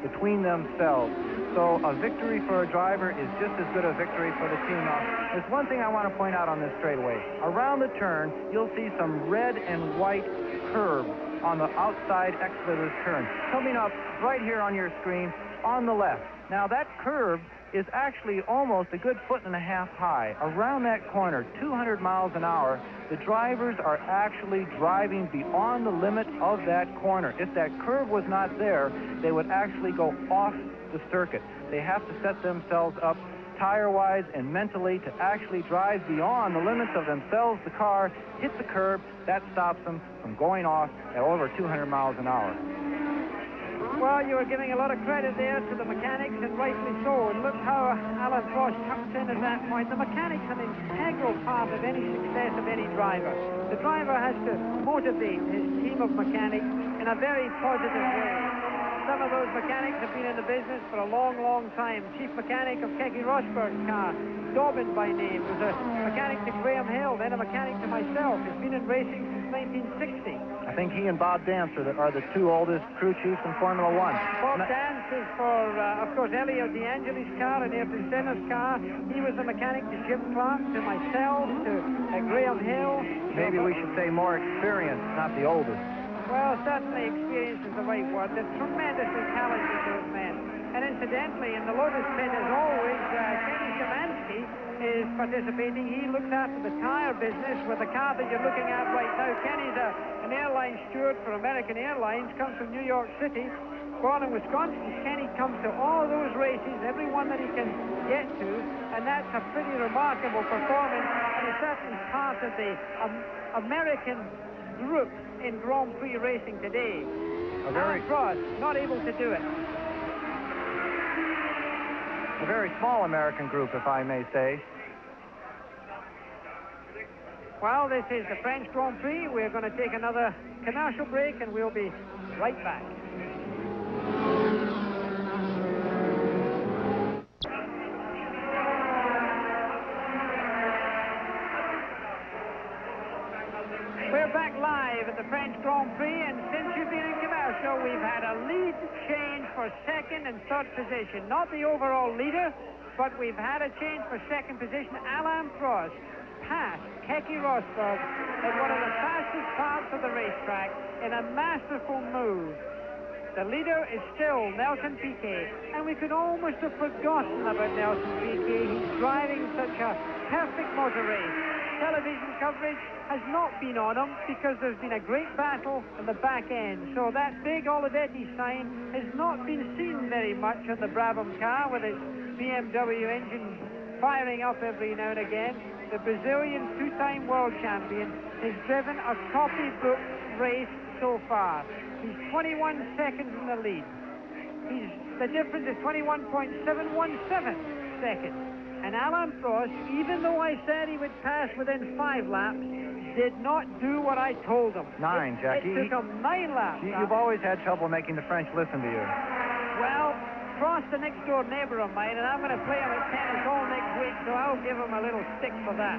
between themselves. So a victory for a driver is just as good a victory for the team. Now, there's one thing I want to point out on this straightaway. Around the turn, you'll see some red and white curves on the outside exit of this turn. Coming up right here on your screen on the left. Now, that curve is actually almost a good 1.5 feet high. Around that corner, 200 miles an hour, the drivers are actually driving beyond the limit of that corner. If that curve was not there, they would actually go off the circuit. They have to set themselves up tire-wise and mentally to actually drive beyond the limits of themselves. The car hits the curb, that stops them from going off at over 200 miles an hour. Well, you were giving a lot of credit there to the mechanics, and rightly so. And look how Alain Prost tucks in at that point. The mechanics are an integral part of any success of any driver. The driver has to motivate his team of mechanics in a very positive way. Some of those mechanics have been in the business for a long, long time. Chief mechanic of Keke Rosberg's car, Dobbin by name, was a mechanic to Graham Hill, then a mechanic to myself. He's been in racing since 1960. I think he and Bob Dance are the two oldest crew chiefs in Formula One. Bob Dance is for, of course, Elio De Angelis' car and Ayrton Senna's car. He was the mechanic to Jim Clark, to myself, to Graham Hill. Maybe we should say more experienced, not the oldest. Well, certainly experience is the right word. They're tremendously talented, those men. And incidentally, in the Lotus pit, as always, Kenny Szymanski is participating. He looks after the tire business with the car that you're looking at right now. Kenny's an airline steward for American Airlines, comes from New York City, born in Wisconsin. Kenny comes to all those races, every one that he can get to, and that's a pretty remarkable performance. And he's certainly part of the American group in Grand Prix racing today. Alain Prost, not able to do it. A very small American group, if I may say. Well, this is the French Grand Prix. We're going to take another commercial break, and we'll be right back. We're back live at the French Grand Prix, and since you've been in commercial, we've had a lead change for second and third position. Not the overall leader, but we've had a change for second position. Alain Prost passed Keke Rosberg at one of the fastest parts of the racetrack in a masterful move. The leader is still Nelson Piquet, and we could almost have forgotten about Nelson Piquet. He's driving such a perfect motor race. Television coverage has not been on him because there's been a great battle in the back end. So that big Olivetti sign has not been seen very much on the Brabham car with its BMW engine firing up every now and again. The Brazilian two-time world champion has driven a copybook race so far. He's 21 seconds in the lead. The difference is 21.717 seconds. And Alain Prost, even though I said he would pass within 5 laps, did not do what I told him. 9, Jackie. It took him 9 laps. You've always had trouble making the French listen to you. Well, Prost, the next door neighbor of mine, and I'm going to play him at tennis all next week, so I'll give him a little stick for that.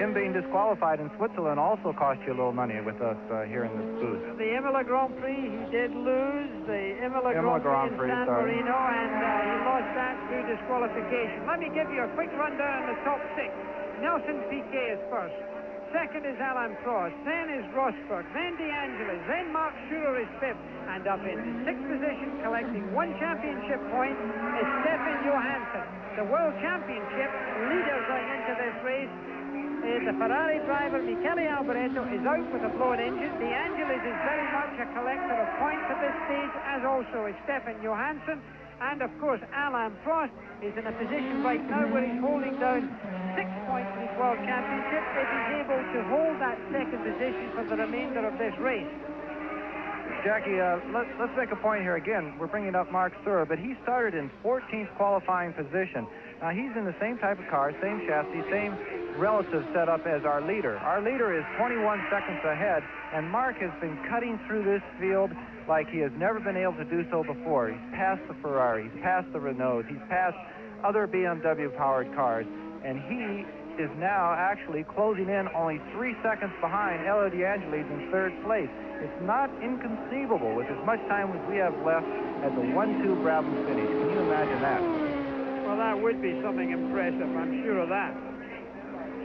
Him being disqualified in Switzerland also cost you a little money with us here in the booth. The Imola Grand Prix, he did lose the Imola Grand Prix in San Marino, and he lost that through disqualification. Let me give you a quick rundown of the top 6. Nelson Piquet is first. Second is Alain Prost. Then is Rosberg. Then De Angelis. Then Mark Schurer is 5th. And up in the 6th position, collecting 1 championship point, is Stefan Johansson. The World Championship leader going into this race. The Ferrari driver, Michele Alboreto, is out with a blown engine. De Angelis is very much a collector of points at this stage, as also is Stefan Johansson. And, of course, Alain Prost is in a position right now where he's holding down 6 points in his World Championship if he's able to hold that second position for the remainder of this race. Jackie, let's make a point here again. We're bringing up Mark Schurer, but he started in 14th qualifying position. Now, he's in the same type of car, same chassis, same relative setup as our leader. Our leader is 21 seconds ahead, and Mark has been cutting through this field like he has never been able to do so before. He's passed the Ferrari, he's passed the Renault, he's passed other BMW-powered cars, and he is now actually closing in only 3 seconds behind Elio De Angelis in 3rd place. It's not inconceivable with as much time as we have left at the 1-2 Brabham finish. Can you imagine that? Well, that would be something impressive, I'm sure of that.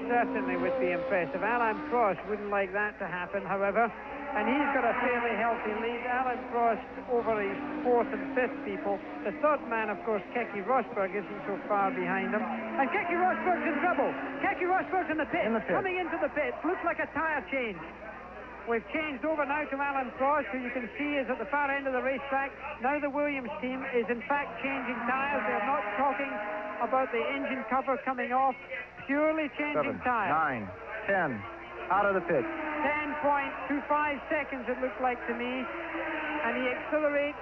Certainly would be impressive. Alain Prost wouldn't like that to happen, however, and he's got a fairly healthy lead. Alain Prost over his 4th and 5th people. The 3rd man, of course, Keke Rosberg, isn't so far behind him. And Keke Rosberg's in trouble. Keke Rosberg's in the pit. Coming into the pits. Looks like a tyre change. We've changed over now to Alain Prost, who you can see is at the far end of the racetrack. Now the Williams team is in fact changing tyres. They're not talking about the engine cover coming off, purely changing 7, tyres. 9, 10, out of the pit. 10.25 seconds it looks like to me, and he accelerates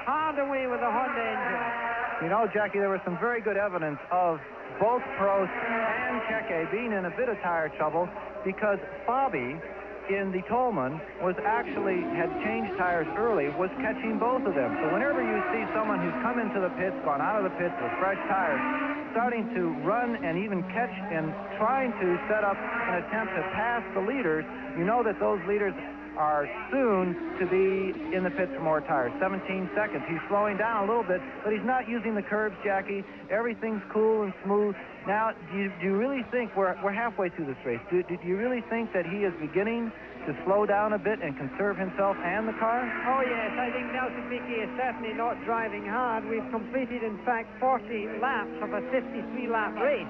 hard away with the Honda engine. You know, Jackie, there was some very good evidence of both Prost and Keke being in a bit of tire trouble because Fabi in the Tolman had changed tires early, was catching both of them. So whenever you see someone who's come into the pits, gone out of the pits with fresh tires, starting to run and even catch and trying to set up an attempt to pass the leaders, you know that those leaders are soon to be in the pits for more tires. 17 seconds. He's slowing down a little bit, but he's not using the curbs, Jackie. Everything's cool and smooth. Now, do you really think we're halfway through this race? Do you really think that he is beginning to slow down a bit and conserve himself and the car? Oh, yes. I think Nelson Piquet is certainly not driving hard. We've completed, in fact, 40 laps of a 53-lap race.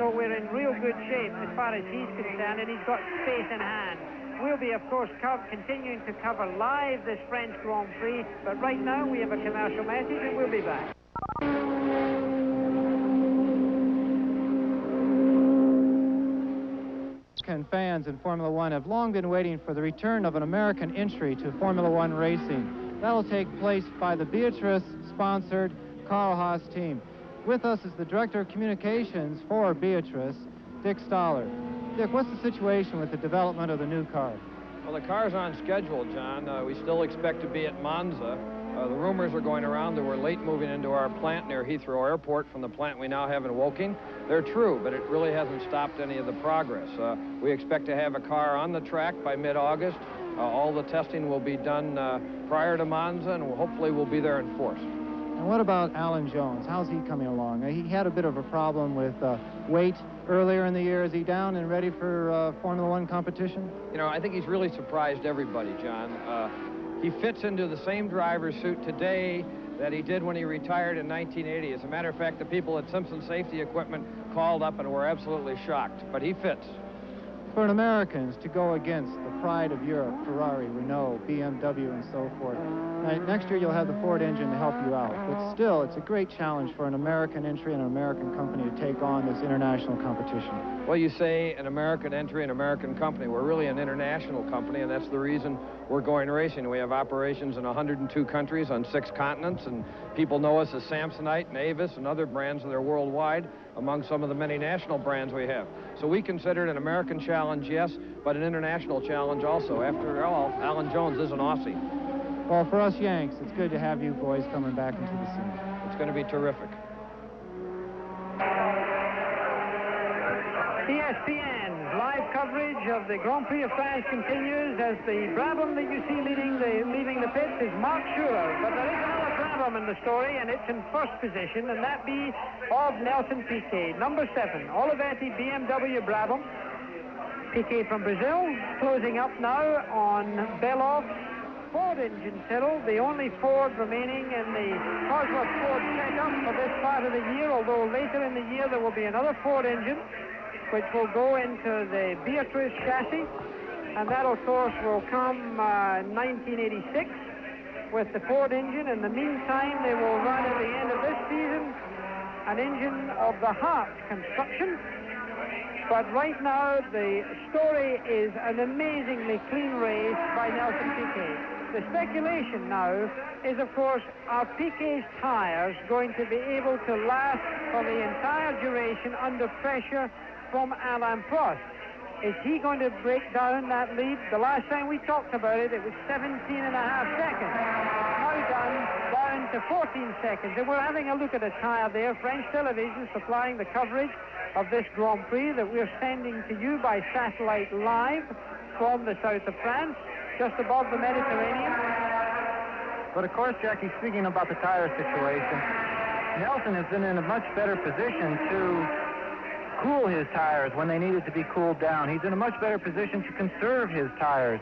So we're in real good shape as far as he's concerned, and he's got space in hand. We'll be, of course, continuing to cover live this French Grand Prix, but right now we have a commercial message and we'll be back. Fans in Formula One have long been waiting for the return of an American entry to Formula One racing. That'll take place by the Beatrice-sponsored Carl Haas team. With us is the Director of Communications for Beatrice, Dick Stoller. Dick, what's the situation with the development of the new car? Well, the car's on schedule, John. We still expect to be at Monza. The rumors are going around that we're late moving into our plant near Heathrow Airport from the plant we now have in Woking. They're true, but it really hasn't stopped any of the progress. We expect to have a car on the track by mid-August. All the testing will be done prior to Monza, and hopefully we'll be there in force. And what about Alan Jones? How's he coming along? He had a bit of a problem with weight earlier in the year. Is he down and ready for Formula One competition? You know, I think he's really surprised everybody, John. He fits into the same driver's suit today that he did when he retired in 1980. As a matter of fact, the people at Simpson Safety Equipment called up and were absolutely shocked, but he fits. For an American to go against the pride of Europe, Ferrari, Renault, BMW, and so forth. Now, next year you'll have the Ford engine to help you out, but still, it's a great challenge for an American entry and an American company to take on this international competition. Well, you say an American entry, an American company. We're really an international company, and that's the reason we're going racing. We have operations in 102 countries on 6 continents, and people know us as Samsonite and Avis and other brands that are worldwide among some of the many national brands we have. So we consider it an American challenge, yes, but an international challenge also. After all, Alan Jones is an Aussie. Well, for us Yanks, it's good to have you boys coming back into the scene. It's going to be terrific. ESPN's live coverage of the Grand Prix of France continues as the Brabham that you see leaving the pits is Mark Schurer. But there is another Brabham in the story, and it's in first position, and that be of Nelson Piquet. Number 7, Olivetti BMW Brabham. Piquet from Brazil, closing up now on Beloff's Ford engine Tyrrell, the only Ford remaining in the Cosworth Ford setup for this part of the year, although later in the year there will be another Ford engine which will go into the Beatrice chassis, and that of course will come 1986 with the Ford engine. In the meantime, they will run at the end of this season an engine of the Hart construction. But right now, the story is an amazingly clean race by Nelson Piquet. The speculation now is, of course, are Piquet's tires going to be able to last for the entire duration under pressure from Alain Prost? Is he going to break down that lead? The last time we talked about it, it was 17.5 seconds. Now down to 14 seconds. And we're having a look at a tire there. French television supplying the coverage of this Grand Prix that we're sending to you by satellite live from the south of France, just above the Mediterranean. But of course, Jackie, speaking about the tire situation, Nelson has been in a much better position to cool his tires when they needed to be cooled down. He's in a much better position to conserve his tires.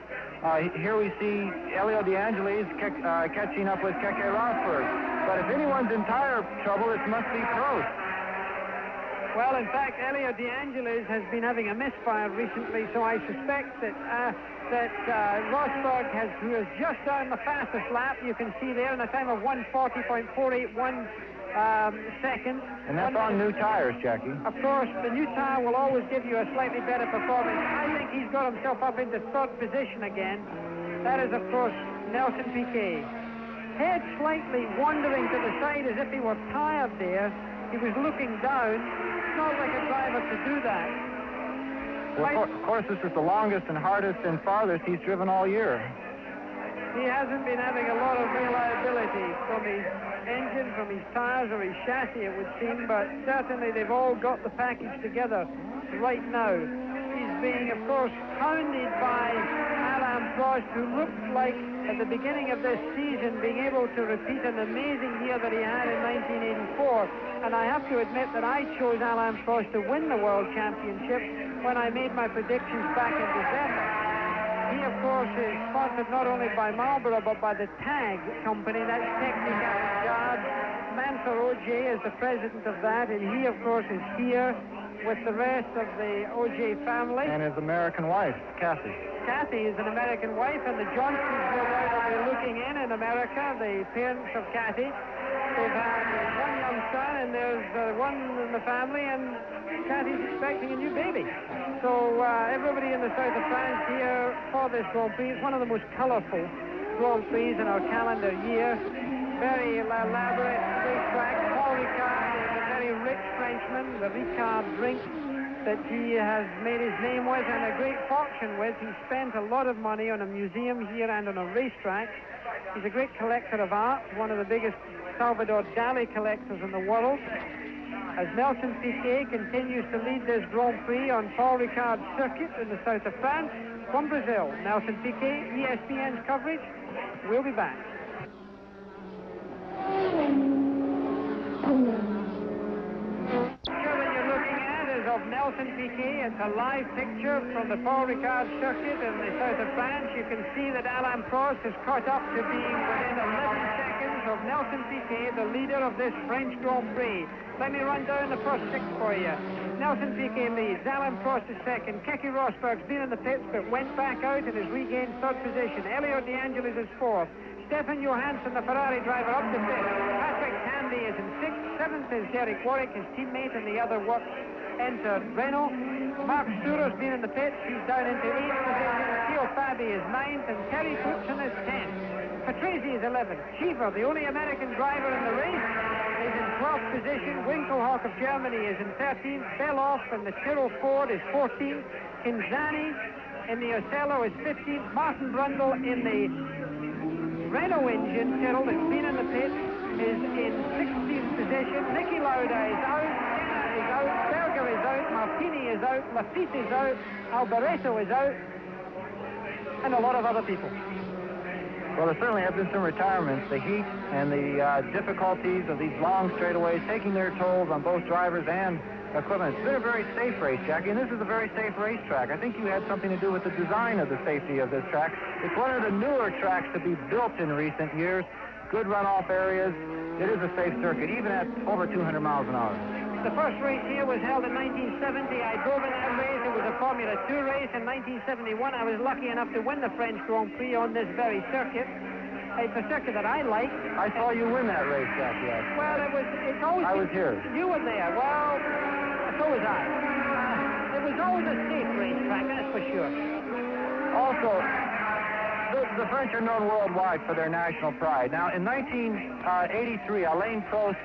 Here we see Elio De Angelis catching up with Keke Rosberg. But if anyone's in tire trouble, it must be Prost. Well, in fact, Elio De Angelis has been having a misfire recently, so I suspect that Rosberg, who has just done the fastest lap, you can see there, in a time of 1:40.481 seconds. And that's on new tires, Jackie. Of course, the new tire will always give you a slightly better performance. I think he's got himself up into third position again. That is, of course, Nelson Piquet. Head slightly wandering to the side as if he were tired there. He was looking down. It's not like a driver to do that. Well, of course, this is the longest and hardest and farthest he's driven all year. He hasn't been having a lot of reliability from his engine, from his tires, or his chassis, it would seem, but certainly they've all got the package together right now. He's being, of course, hounded by Alain Prost, who looked like, at the beginning of this season, being able to repeat an amazing year that he had in 1984. And I have to admit that I chose Alain Prost to win the World Championship when I made my predictions back in December. He, of course, is sponsored not only by Marlboro, but by the TAG company, that's Technical Jobs. Mansur Ojei is the president of that, and he, of course, is here with the rest of the Ojei family. And his American wife, Kathy. Kathy is an American wife, and the Johnsons no doubt will be looking in America, the parents of Kathy. They've had one young son, and there's one in the family, and Kathy's expecting a new baby. So everybody in the south of France here for this Grand Prix. It's one of the most colorful Grand Prix in our calendar year. Very elaborate racetrack. Paul Ricard is a very rich Frenchman. The Ricard drink that he has made his name with and a great fortune with. He spent a lot of money on a museum here and on a racetrack. He's a great collector of art, one of the biggest Salvador Dali collectors in the world. As Nelson Piquet continues to lead this Grand Prix on Paul Ricard circuit in the south of France, from Brazil, Nelson Piquet, ESPN's coverage. We'll be back. Of Nelson Piquet. It's a live picture from the Paul Ricard circuit in the south of France. You can see that Alain Prost has caught up to being within 11 seconds of Nelson Piquet, the leader of this French Grand Prix. Let me run down the first 6 for you. Nelson Piquet leads. Alain Prost is second. Keke Rosberg's been in the pits but went back out and has regained third position. Elio De Angelis is fourth. Stefan Johansson, the Ferrari driver, up to fifth. Patrick Tandy is in sixth. Seventh is Derek Warwick, his teammate, and the other works entered Renault. Mark Schuler's been in the pits. He's down into 8th position. Theo Fabi is 9th, and Terry Coulson is 10th. Patrese is 11th. Cheever, the only American driver in the race, is in 12th position. Winkelhock of Germany is in 13th. Beloff in the Tyrrell Ford is 14th. Kinzani in the Ocello is 15th. Martin Brundle in the Renault engine, Tyrrell, that's been in the pit, is in 16th position. Niki Lauda is out, Senna is out, Berger is out, Martini is out, Lafitte is out, Alboreto is out, and a lot of other people. Well, there certainly have been some retirements. The heat and the difficulties of these long straightaways taking their tolls on both drivers and equipment. It's been a very safe race, Jackie, and this is a very safe racetrack. I think you had something to do with the design of the safety of this track. It's one of the newer tracks to be built in recent years. Good runoff areas. It is a safe circuit, even at over 200 miles an hour. The first race here was held in 1970. I drove in that race. It was a Formula 2 race. In 1971, I was lucky enough to win the French Grand Prix on this very circuit. It's a circuit that I like. I saw you win that race, Jackie. Well, it's always... I was here. You were there. Well, so was I. It was always a safe racetrack, that's for sure. Also, the French are known worldwide for their national pride. Now, in 1983, Alain Prost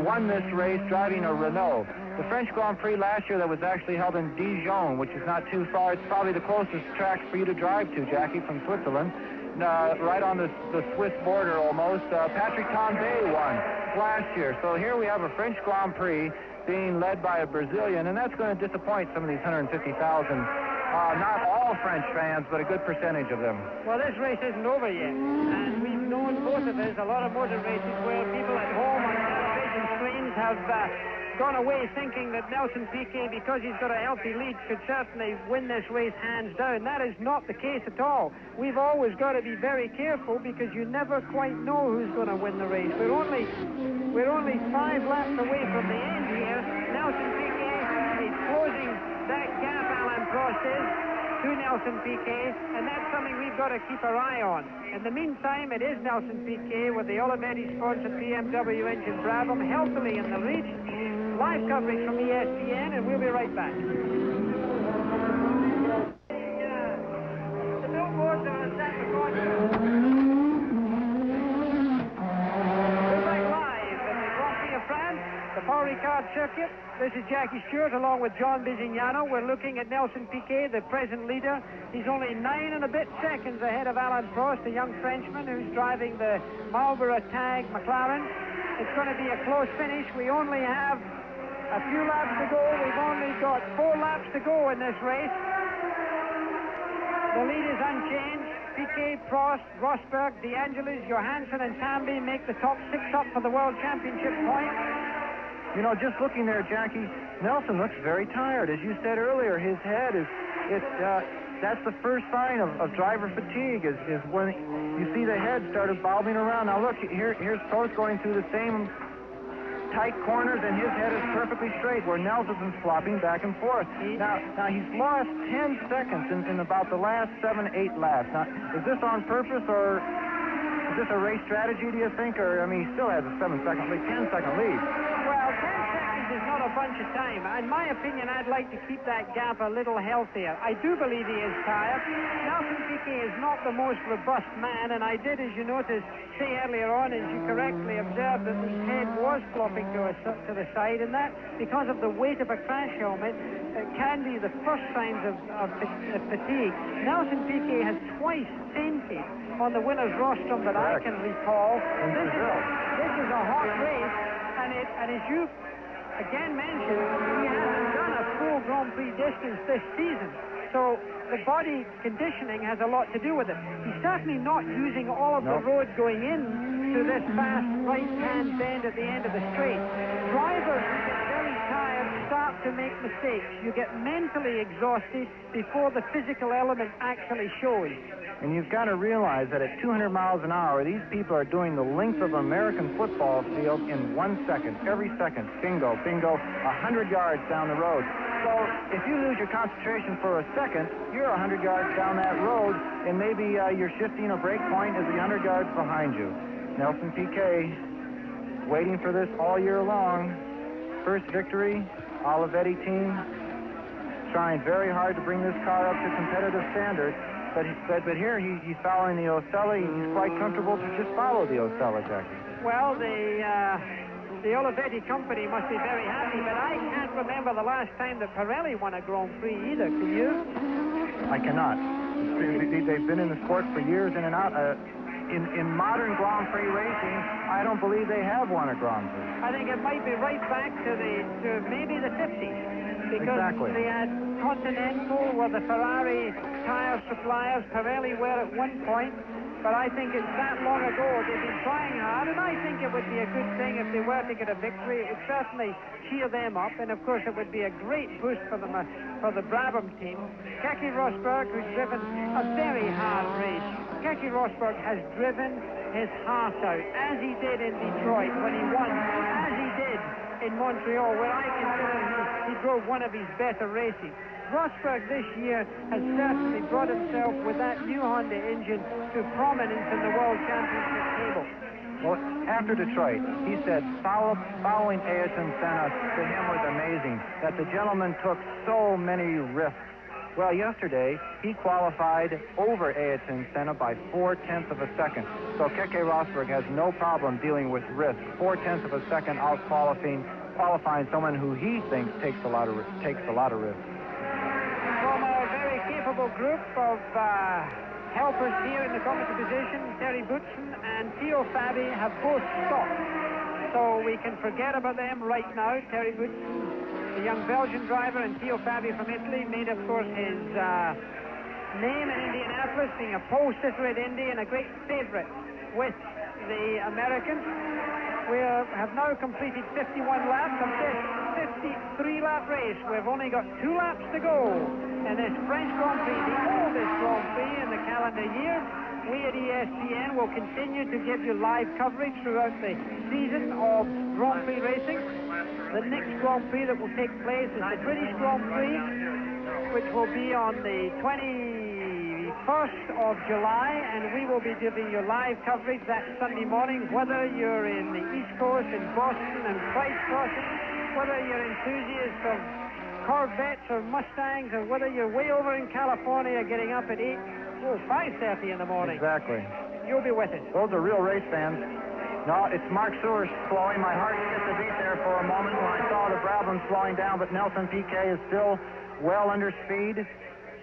won this race driving a Renault. The French Grand Prix last year that was actually held in Dijon, which is not too far. It's probably the closest track for you to drive to, Jackie, from Switzerland. Right on the Swiss border almost. Patrick Tambay won last year. So here we have a French Grand Prix being led by a Brazilian, and that's going to disappoint some of these 150,000. Not all French fans, but a good percentage of them. Well, this race isn't over yet, and we've known, both of us, a lot of motor races where people at home on television screens have gone away thinking that Nelson Piquet, because he's got a healthy lead, could certainly win this race hands down. That is not the case at all. We've always got to be very careful because you never quite know who's going to win the race. We're only 5 laps away from the end here. Nelson Piquet is closing that gap, Alain Prost is, to Nelson Piquet, and that's something we've got to keep our eye on. In the meantime, it is Nelson Piquet with the Olivetti-sponsored BMW engine Brabham healthily in the lead. Live coverage from ESPN, and we'll be right back. The billboards are set for We're back live at the Grand Prix of France, the Paul Ricard circuit. This is Jackie Stewart along with John Bisignano. We're looking at Nelson Piquet, the present leader. He's only 9 and a bit seconds ahead of Alain Prost, a young Frenchman who's driving the Marlboro Tag McLaren. It's going to be a close finish. We only have a few laps to go. We've only got 4 laps to go in this race. The lead is unchanged. Piquet, Prost, Rosberg, De Angelis, Johansson, and Tambay make the top 6 up for the World Championship point. You know, just looking there, Jackie, Nelson looks very tired. As you said earlier, his head that's the first sign of driver fatigue is when you see the head started bobbing around. Now look, here's Prost going through the same tight corners, and his head is perfectly straight, where Nelson's been flopping back and forth. Now he's lost 10 seconds in about the last 7-8 laps. Now, is this on purpose, or is this a race strategy, do you think? Or, I mean, he still has a 10-second lead. Well, 10 seconds is not a bunch of time. In my opinion, I'd like to keep that gap a little healthier. I do believe he is tired. Nelson Piquet is not the most robust man, and I did, as you noticed, say earlier on, as you correctly observed, that his head was flopping to the side, and that, because of the weight of a crash helmet, can be the first signs of fatigue. Nelson Piquet has twice fainted on the winner's rostrum that I can recall. This is a hot race, and as you again mentioned, he hasn't done a full Grand Prix distance this season. So the body conditioning has a lot to do with it. He's certainly not using all of the road going in to this fast right-hand bend at the end of the straight. Drivers who get very tired start to make mistakes. You get mentally exhausted before the physical element actually shows. And you've got to realize that at 200 miles an hour, these people are doing the length of an American football field in 1 second. Every second. Bingo, bingo, 100 yards down the road. So if you lose your concentration for a second, you're 100 yards down that road, and maybe you're shifting a break point is 100 yards behind you. Nelson Piquet waiting for this all year long. First victory, Olivetti team trying very hard to bring this car up to competitive standards. But here he's following the Osella. He's quite comfortable to just follow the Osella, Jackie. Well, the Olivetti company must be very happy, but I can't remember the last time that Pirelli won a Grand Prix either. Can you? I cannot. They've been in the sport for years in and out. in modern Grand Prix racing, I don't believe they have won a Grand Prix. I think it might be right back to maybe the 50s. Because exactly. They had Continental, were the Ferrari tire suppliers. Pirelli were at one point. But I think it's that long ago. They've been trying hard, and I think it would be a good thing if they were to get a victory. It certainly cheer them up, and of course it would be a great boost for the Brabham team. Keke Rosberg, who's driven a very hard race. Keke Rosberg has driven his heart out, as he did in Detroit when he won, as he did in Montreal, where I consider he drove one of his better races. Rosberg this year has certainly brought himself with that new Honda engine to prominence in the World Championship table. Well, after Detroit, he said following Ayrton Senna to him was amazing, that the gentleman took so many risks. Well, yesterday, he qualified over Ayrton Senna by 4/10 of a second. So Keke Rosberg has no problem dealing with risk. 4/10 of a second out qualifying someone who he thinks takes a lot of risk. From a very capable group of helpers here in the commentary position, Terry Boutsen and Theo Fabi have both stopped. So we can forget about them right now. Terry Boutsen, the young Belgian driver, and Theo Fabi from Italy made, of course, his name in Indianapolis, being a pole sitter at Indy and a great favorite with the Americans. We have now completed 51 laps of this 53-lap race. We've only got 2 laps to go in this French Grand Prix, the oldest Grand Prix in the calendar year. We at ESPN will continue to give you live coverage throughout the season of Grand Prix racing. The next Grand Prix that will take place is the British Grand Prix, which will be on the 21st of July, and we will be giving you live coverage that Sunday morning, whether you're in the East Coast, in Boston and Price Crossing, whether you're enthusiasts of Corvettes or Mustangs, or whether you're way over in California getting up at 5:30 in the morning. Exactly. You'll be with us. Those are real race fans. No, it's Mark Sewers slowing. My heart skipped a beat there for a moment when I saw the Brabham slowing down, but Nelson Piquet is still well under speed.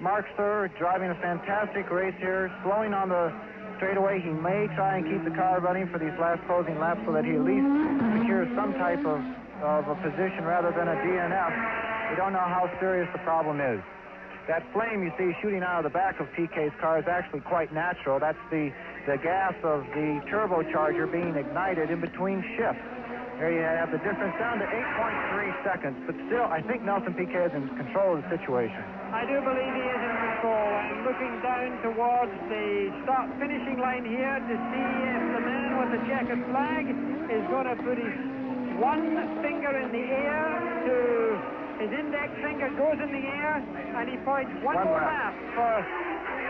Mark Sewers driving a fantastic race here, slowing on the straightaway. He may try and keep the car running for these last closing laps so that he at least secures some type of a position rather than a DNF. We don't know how serious the problem is. That flame you see shooting out of the back of Piquet's car is actually quite natural. That's the gas of the turbocharger being ignited in between shifts. Here you have the difference down to 8.3 seconds, but still, I think Nelson Piquet is in control of the situation. I do believe he is in control. I'm looking down towards the start-finishing line here to see if the man with the checkered flag is going to put his one finger in the air to his index finger goes in the air, and he points one more lap for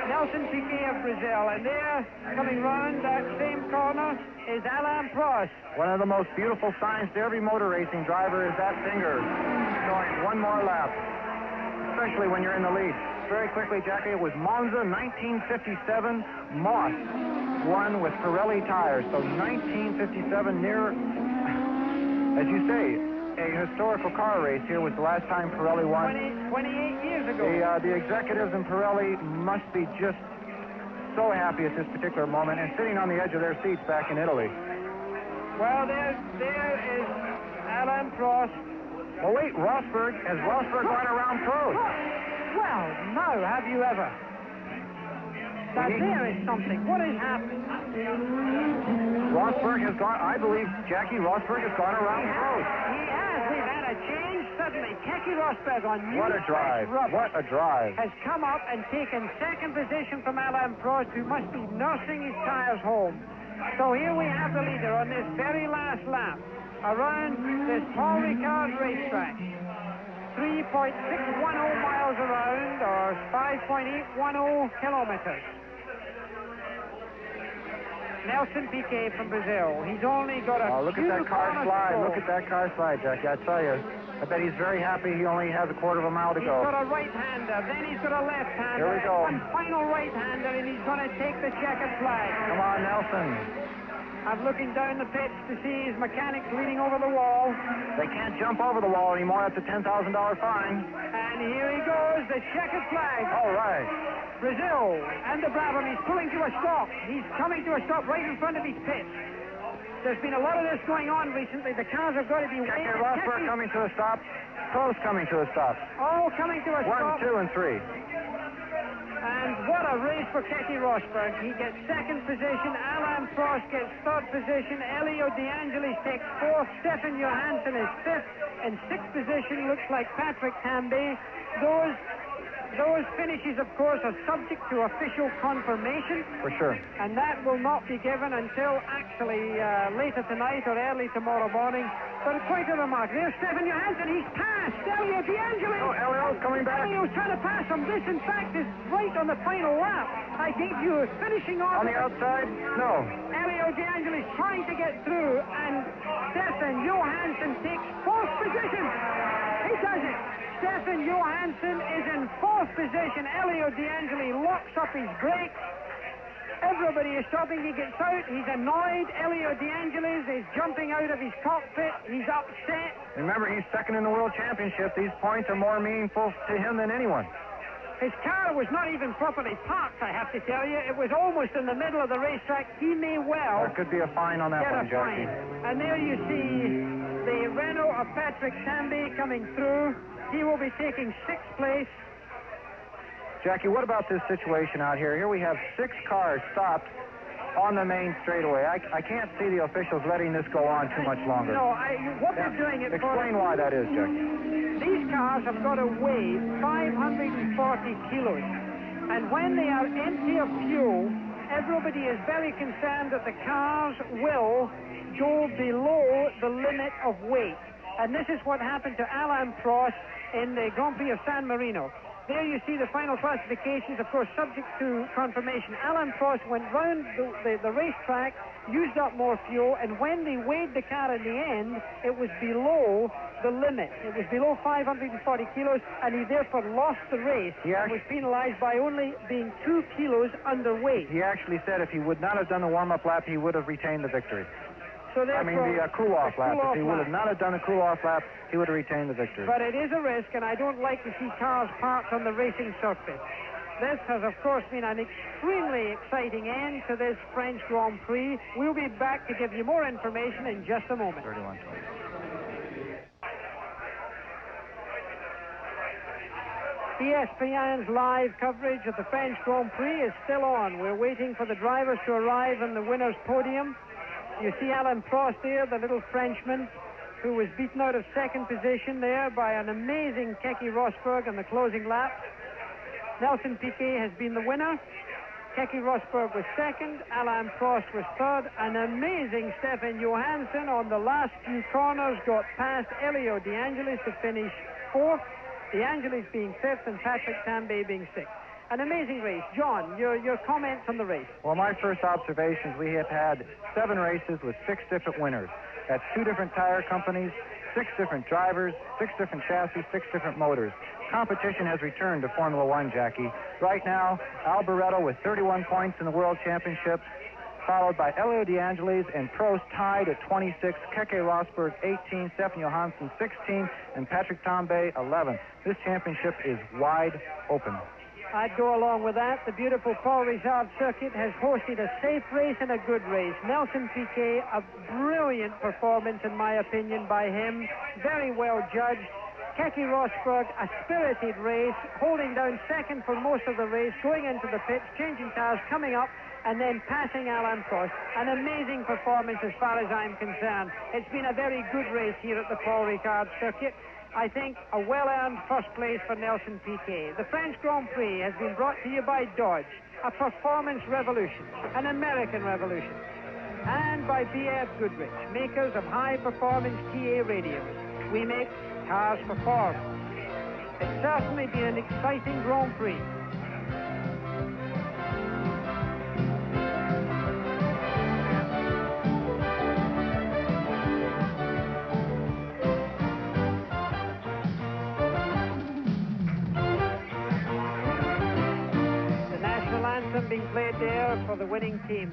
Nelson Piquet of Brazil. And there, coming round that same corner, is Alain Prost. One of the most beautiful signs to every motor racing driver is that finger showing one more lap, especially when you're in the lead. Very quickly, Jackie, it was Monza 1957. Moss won with Pirelli tires. So 1957, near, as you say, a historical car race here was the last time Pirelli won. 28 years ago. The executives in Pirelli must be just so happy at this particular moment and sitting on the edge of their seats back in Italy. Well, there is Alain Prost. Well, wait, Rosberg. Has Rosberg gone around Prost? Well, no, have you ever? Now, there is something. What has happened? Rosberg has gone, I believe, Jackie, Rosberg has gone around Prost. He has. We've had a change suddenly. Keke Rosberg on new What a drive. What a drive. Has come up and taken second position from Alain Prost, who must be nursing his tires home. So here we have the leader on this very last lap around this Paul Ricard racetrack. 3.610 miles around, or 5.810 kilometers. Nelson Piquet from Brazil. He's only got a look at that car slide. Look at that car slide, Jackie. I tell you, I bet he's very happy he only has a quarter of a mile to go. He's got a right-hander, then he's got a left-hander. Here we go. One final right-hander, and he's going to take the checkered flag. Come on, Nelson. I'm looking down the pitch to see his mechanics leaning over the wall. They can't jump over the wall anymore. That's a $10,000 fine. And here he goes, the checkered flag. All right. Brazil and the Brabham. He's pulling to a stop. He's coming to a stop right in front of his pit. There's been a lot of this going on recently. The cars have got to be Keke waiting. Rosberg coming to a stop. Prost coming to a stop. All coming to a stop. 1, 2, and 3. And what a race for Keke Rosberg. He gets second position. Alain Prost gets third position. Elio De Angelis takes fourth. Stefan Johansson is fifth. In sixth position looks like Patrick Tambay. Those finishes, of course, are subject to official confirmation. For sure. And that will not be given until actually later tonight or early tomorrow morning. But quite a remark. There's Stefan Johansson. He's passed Elio De Angelis. Oh, Elio's coming back. Elio's trying to pass him. This, in fact, is right on the final lap. I gave you finishing off. On the outside? No. Elio De Angelis trying to get through, and Stefan Johansson takes fourth position. He does it. Stefan Johansson is in fourth position. Elio De Angelis locks up his brakes. Everybody is stopping. He gets out. He's annoyed. Elio De Angelis is jumping out of his cockpit. He's upset. Remember, he's second in the World Championship. These points are more meaningful to him than anyone. His car was not even properly parked, I have to tell you. It was almost in the middle of the racetrack. He may well There could be a fine on that get one, a Jackie. fine. And there you see the Renault of Patrick Tambay coming through. He will be taking sixth place. Jackie, what about this situation out here? Here we have 6 cars stopped on the main straightaway. I can't see the officials letting this go on too much longer. No, what they're doing it for... Explain why that is, Jackie. These cars have got to weigh 540 kilos. And when they are empty of fuel, everybody is very concerned that the cars will go below the limit of weight. And this is what happened to Alain Prost in the Grand Prix of San Marino. There you see the final classifications, of course, subject to confirmation. Alain Prost went round the racetrack, used up more fuel, and when they weighed the car in the end, it was below the limit. It was below 540 kilos, and he therefore lost the race. He was penalized by only being 2 kilos underweight. He actually said if he would not have done the warm-up lap, he would have retained the victory. So I mean, the cool-off lap. If he would have not have done a cool-off lap, he would have retained the victory. But it is a risk, and I don't like to see cars parked on the racing circuit. This has, of course, been an extremely exciting end to this French Grand Prix. We'll be back to give you more information in just a moment. 31-20. ESPN's live coverage of the French Grand Prix is still on. We're waiting for the drivers to arrive on the winner's podium. You see Alain Prost there, the little Frenchman, who was beaten out of second position there by an amazing Keke Rosberg on the closing lap. Nelson Piquet has been the winner. Keke Rosberg was second. Alain Prost was third. An amazing Stefan Johansson on the last few corners got past Elio De Angelis to finish fourth. De Angelis being fifth and Patrick Tambay being sixth. An amazing race. John, your comments on the race. Well, my first observations, we have had 7 races with 6 different winners. That's 2 different tire companies, 6 different drivers, 6 different chassis, 6 different motors. Competition has returned to Formula One, Jackie. Right now, Alboreto with 31 points in the World Championship, followed by Elio De Angelis and Prost tied at 26, Keke Rosberg 18, Stefan Johansson 16, and Patrick Tambay 11. This championship is wide open. I'd go along with that. The beautiful Paul Ricard circuit has hosted a safe race and a good race. Nelson Piquet, a brilliant performance, in my opinion, by him. Very well judged. Keke Rosberg, a spirited race, holding down second for most of the race, going into the pits, changing tires, coming up, and then passing Alain Prost. An amazing performance as far as I'm concerned. It's been a very good race here at the Paul Ricard circuit. I think a well-earned first place for Nelson Piquet. The French Grand Prix has been brought to you by Dodge, a performance revolution, an American revolution, and by BF Goodrich, makers of high-performance TA radios. We make cars perform. It's certainly been an exciting Grand Prix. Being played there for the winning team.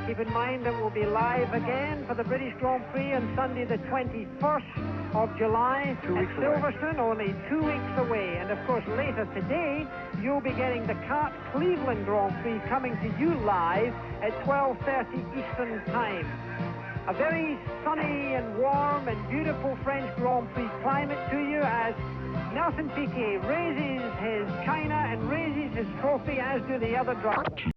Keep in mind that we'll be live again for the British Grand Prix on Sunday the 21st of July at Silverstone, only 2 weeks away. And of course later today you'll be getting the CART Cleveland Grand Prix coming to you live at 12:30 Eastern Time. A very sunny and warm and beautiful French Grand Prix climate to you as Nelson Piquet raises his china and raises his trophy, as do the other drivers.